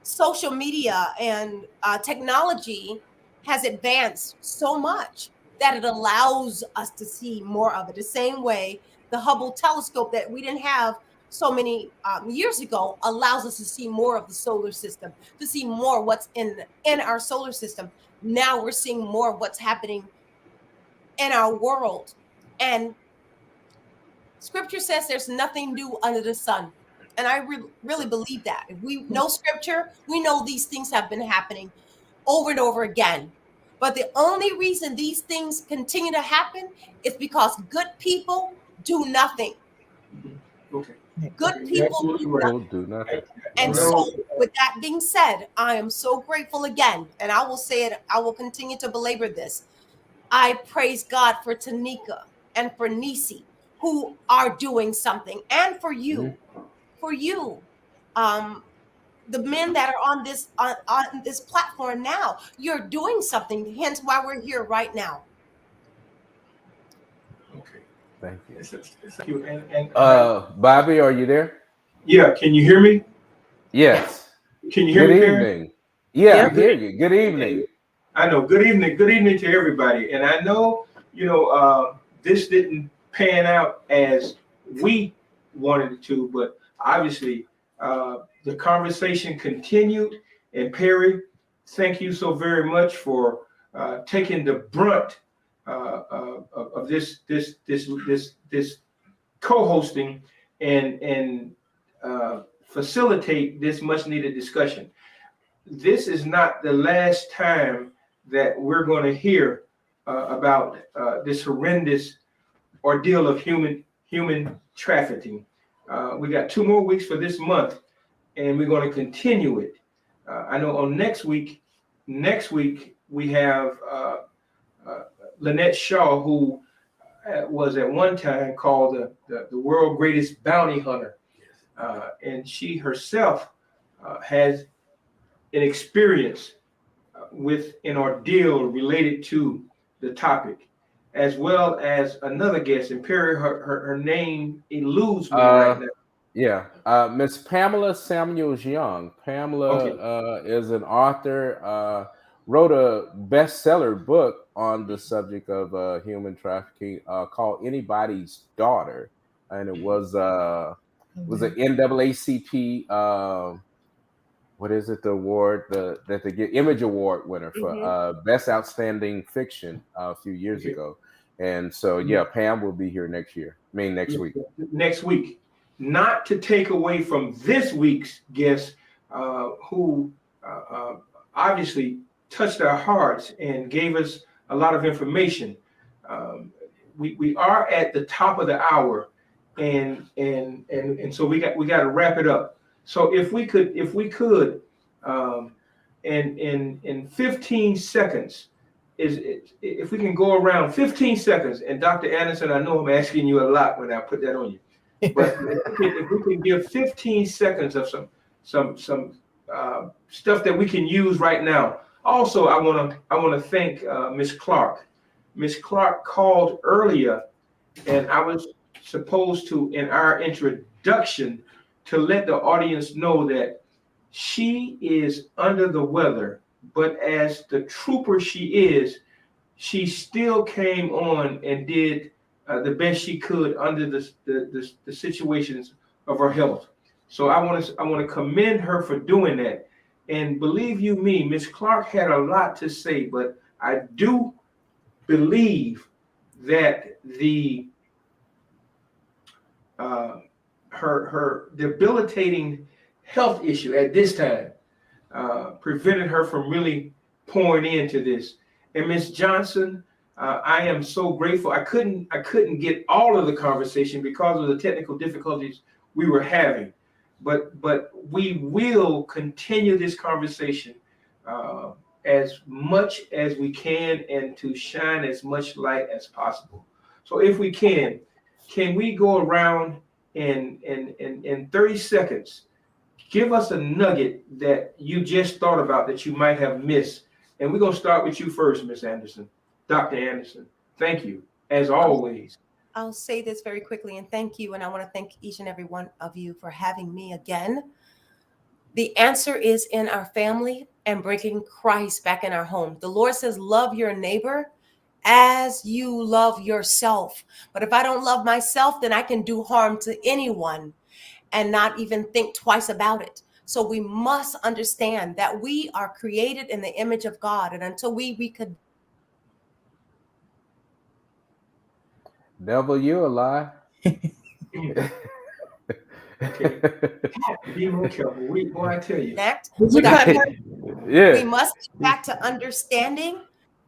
social media and technology has advanced so much that it allows us to see more of it. The same way the Hubble telescope that we didn't have so many years ago allows us to see more of the solar system, to see more what's in our solar system. Now we're seeing more of what's happening in our world. And scripture says there's nothing new under the sun. And I really believe that. If we know scripture, we know these things have been happening over and over again. But the only reason these things continue to happen is because good people do nothing. Okay. Good You're people absolutely do right. nothing. do nothing. And You know, so, with that being said, I am so grateful again, and I will say it, I will continue to belabor this. I praise God for Tanika and for Nisi, who are doing something, and for you, um, the men that are on this platform now. You're doing something, hence why we're here right now. okay. Thank you. Thank you. And Bobby, are you there? yeah, can you hear me? Yes. Can you hear Good me, Karen? evening. Yeah, I Yep. hear you. Good evening. I know. Good evening. Good evening to everybody. And I know, this didn't pan out as we wanted it to, but obviously the conversation continued. And Perry, thank you so very much for taking the brunt of this co-hosting and facilitate this much needed discussion. This is not the last time that we're going to hear about this horrendous ordeal of human trafficking. We got 2 more weeks for this month, and we're going to continue it. I know on next week we have Lynette Shaw, who was at one time called the world greatest bounty hunter, and she herself has an experience with an ordeal related to the topic, as well as another guest. And Perry, her name eludes me right now. Yeah, Miss Pamela Samuels Young. Pamela Okay. is an author. Wrote a bestseller book on the subject of human trafficking called "Anybody's Daughter," and it was an NAACP. What is it? The award that they get Image Award winner for best outstanding fiction a few years ago. And so yeah, Pam will be here next year. I mean next week. Next week. Not to take away from this week's guest, who obviously touched our hearts and gave us a lot of information. We are at the top of the hour, and so we got to wrap it up. So if we could, in 15 seconds, if we can go around 15 seconds, and Dr. Anderson, I know I'm asking you a lot when I put that on you, but if we can give 15 seconds of some stuff that we can use right now. Also, I want to thank Miss Clark. Miss Clark called earlier, and I was supposed to, in our introduction, to let the audience know that she is under the weather, but as the trooper she is, she still came on and did the best she could under the situations of her health. So I want to commend her for doing that. And believe you me, Miss Clark had a lot to say, but I do believe that her debilitating health issue at this time prevented her from really pouring into this. And Miss Johnson, I am so grateful. I couldn't get all of the conversation because of the technical difficulties we were having, but we will continue this conversation as much as we can and to shine as much light as possible. So if we can we go around in 30 seconds? Give us a nugget that you just thought about that you might have missed. And we're going to start with you first, Miss Anderson. Dr. Anderson, thank you, as always. I'll say this very quickly and thank you. And I want to thank each and every one of you for having me again. The answer is in our family and bringing Christ back in our home. The Lord says, love your neighbor as you love yourself. But if I don't love myself, then I can do harm to anyone and not even think twice about it. So we must understand that we are created in the image of God. And until we could. Devil, you a lie. Okay, be more careful. Boy, I tell you. Connect. We Dr. cut Henry, Yeah. we must get back to understanding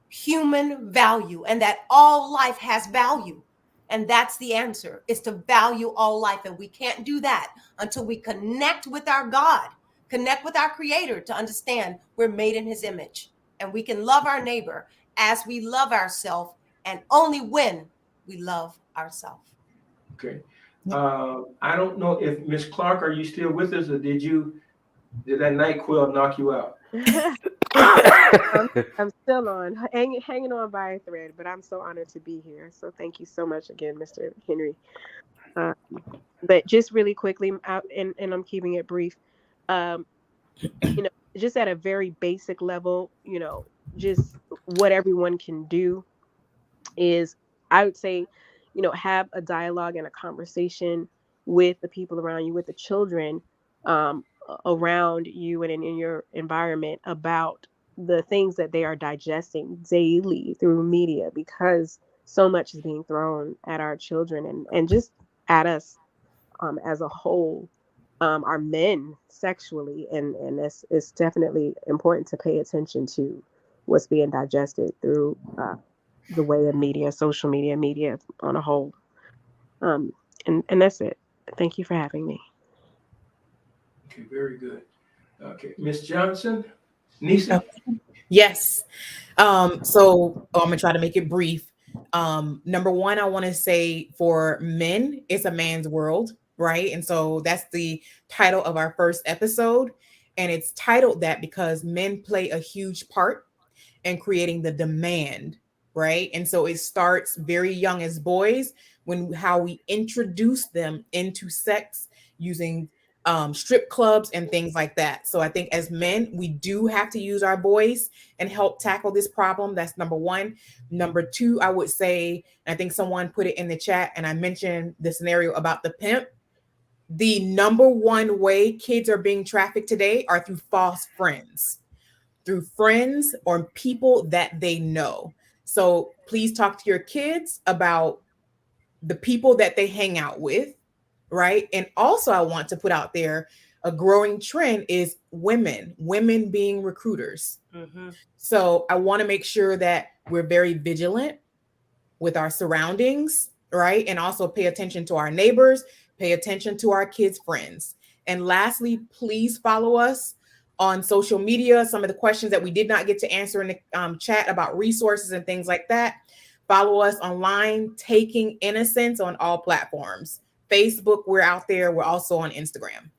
human value and that all life has value. And that's the answer, is to value all life. And we can't do that until we connect with our God, connect with our creator to understand we're made in his image. And we can love our neighbor as we love ourselves, and only when we love ourselves. Okay. I don't know if Miss Clark, are you still with us, or did that NyQuil knock you out? I'm still on, hanging on by a thread, but I'm so honored to be here. So thank you so much again, Mr. Henry. Uh, but just really quickly, and I'm keeping it brief. Um, just at a very basic level, just what everyone can do is, I would say, have a dialogue and a conversation with the people around you, with the children around you and in your environment about the things that they are digesting daily through media, because so much is being thrown at our children and just at us as a whole, are men sexually, and it's definitely important to pay attention to what's being digested through the way of media, social media on a whole. And that's it. Thank you for having me. Okay, very good. Okay, Miss Johnson, Nisa. Yes. So I'm gonna try to make it brief. Number one, I want to say for men, it's a man's world, right? And so that's the title of our first episode. And it's titled that because men play a huge part in creating the demand, right? And so it starts very young as boys, when how we introduce them into sex using strip clubs and things like that. So I think as men, we do have to use our voice and help tackle this problem. That's number one. Number two, I would say, I think someone put it in the chat, and I mentioned the scenario about the pimp. The number one way kids are being trafficked today are through false friends, through friends or people that they know. So please talk to your kids about the people that they hang out with, right? And also, I want to put out there, a growing trend is women being recruiters. Mm-hmm. So I want to make sure that we're very vigilant with our surroundings, right? And also pay attention to our neighbors, pay attention to our kids' friends. And lastly, please follow us on social media. Some of the questions that we did not get to answer in the chat about resources and things like that. Follow us online, Taking Innocence, on all platforms. Facebook, we're out there. We're also on Instagram.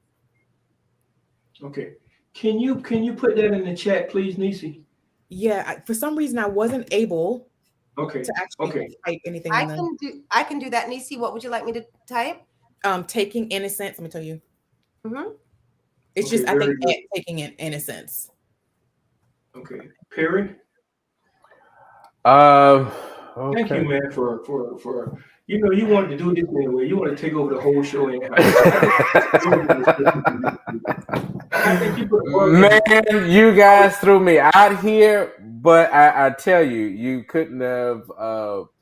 Okay. Can you put that in the chat, please, Nisi? Yeah, for some reason I wasn't able to actually type anything in them. I can do that. Nisi, what would you like me to type? Taking Innocence. Let me tell you. Mm-hmm. It's just, I think, Taking Innocence. Okay. Perry? Okay. Thank you, man, for you wanted to do this anyway. You want to take over the whole show anyhow. Man, you guys threw me out here, but I tell you, you couldn't have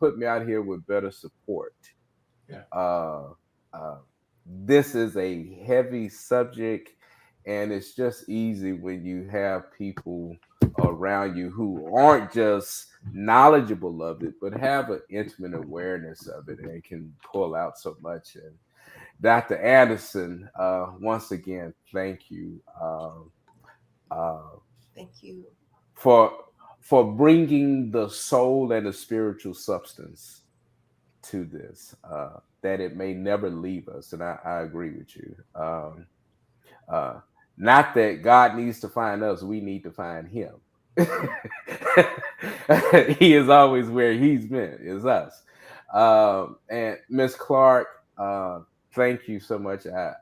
put me out here with better support. Yeah. This is a heavy subject, and it's just easy when you have people around you who aren't just knowledgeable of it, but have an intimate awareness of it and can pull out so much. And Dr. Anderson, once again, thank you. Thank you For bringing the soul and the spiritual substance to this, that it may never leave us. And I agree with you. Not that God needs to find us, we need to find him. He is always where he's been, is us. And Miss Clark, thank you so much. I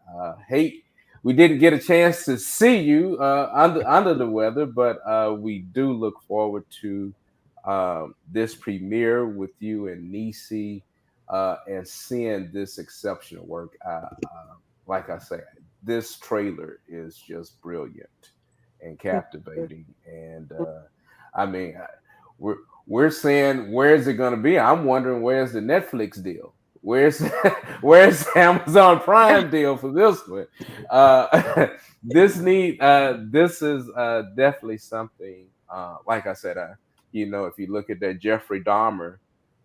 hate we didn't get a chance to see you under the weather, but we do look forward to this premiere with you and Nisi, and seeing this exceptional work. Like I said, this trailer is just brilliant and captivating, and I mean, we're saying, where's it going to be? I'm wondering, where's the Netflix deal? Where's where's the Amazon Prime deal for this one? This is definitely something. Like I said, if you look at that Jeffrey Dahmer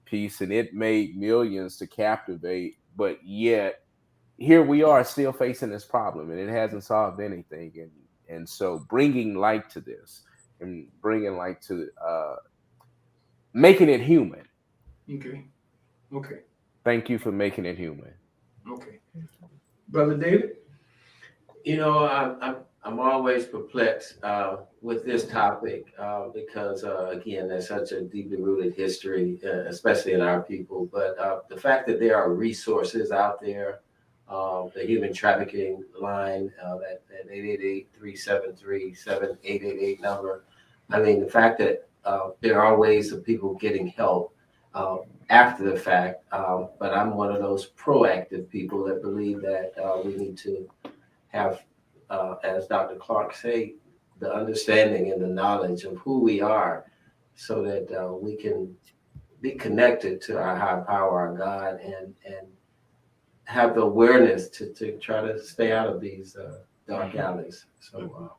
piece, and it made millions to captivate, but yet here we are still facing this problem, and it hasn't solved anything. And so bringing light to this, and bringing light to making it human. Okay. Okay. Thank you for making it human. Okay. Brother David? I'm always perplexed with this topic because, again, there's such a deeply rooted history, especially in our people. But the fact that there are resources out there, the human trafficking line, that 888-373-7888 number. I mean, the fact that there are ways of people getting help after the fact. But I'm one of those proactive people that believe that we need to have, as Dr. Clark said, the understanding and the knowledge of who we are so that we can be connected to our high power, our God, and have the awareness to try to stay out of these dark alleys. So,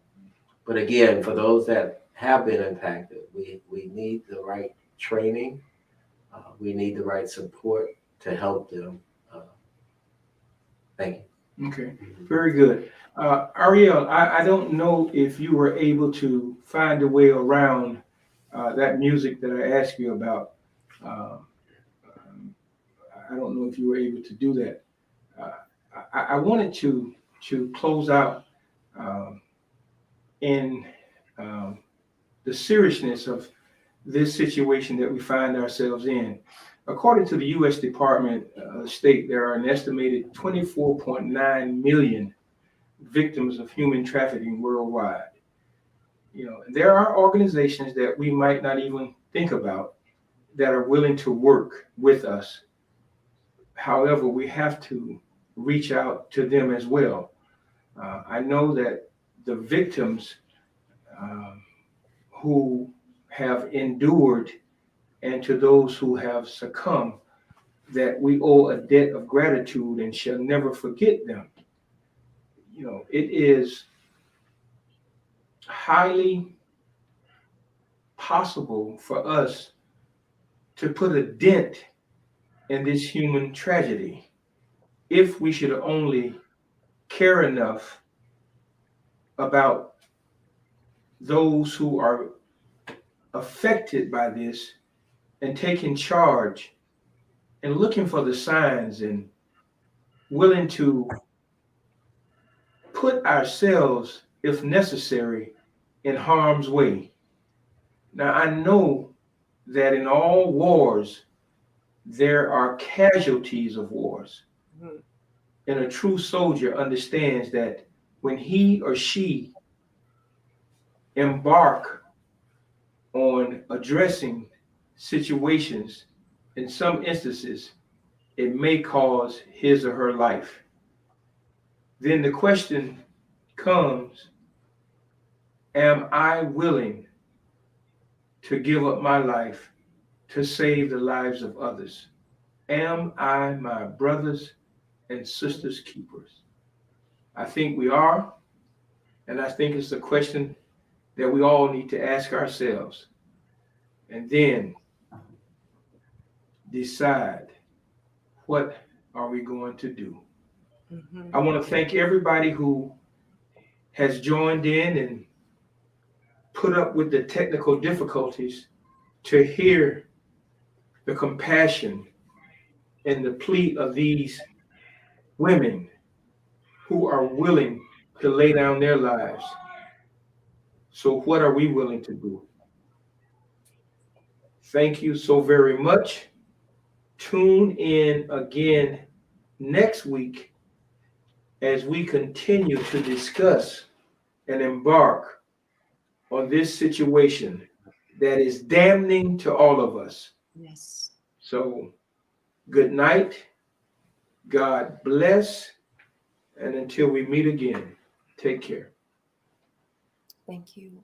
but again, for those that have been impacted, we need the right training. We need the right support to help them. Thank you. Okay, very good. Ariel, I don't know if you were able to find a way around that music that I asked you about. I don't know if you were able to do that. I wanted to close out in the seriousness of this situation that we find ourselves in. According to the U.S. Department of State, there are an estimated 24.9 million victims of human trafficking worldwide. There are organizations that we might not even think about that are willing to work with us. However, we have to reach out to them as well. I know that the victims who have endured, and to those who have succumbed, that we owe a debt of gratitude and shall never forget them. It is highly possible for us to put a dent in this human tragedy if we should only care enough about those who are affected by this and taking charge and looking for the signs and willing to put ourselves, if necessary, in harm's way. Now, I know that in all wars, there are casualties of wars. And a true soldier understands that when he or she embark on addressing situations, in some instances, it may cause his or her life. Then the question comes, am I willing to give up my life to save the lives of others? Am I my brothers and sisters' keepers? I think we are, and I think it's a question that we all need to ask ourselves, and then decide, what are we going to do? I want to thank everybody who has joined in and put up with the technical difficulties to hear the compassion and the plea of these women who are willing to lay down their lives. So what are we willing to do? Thank you so very much. Tune in again next week as we continue to discuss and embark on this situation that is damning to all of us. Yes. So good night. God bless. And until we meet again, take care. Thank you.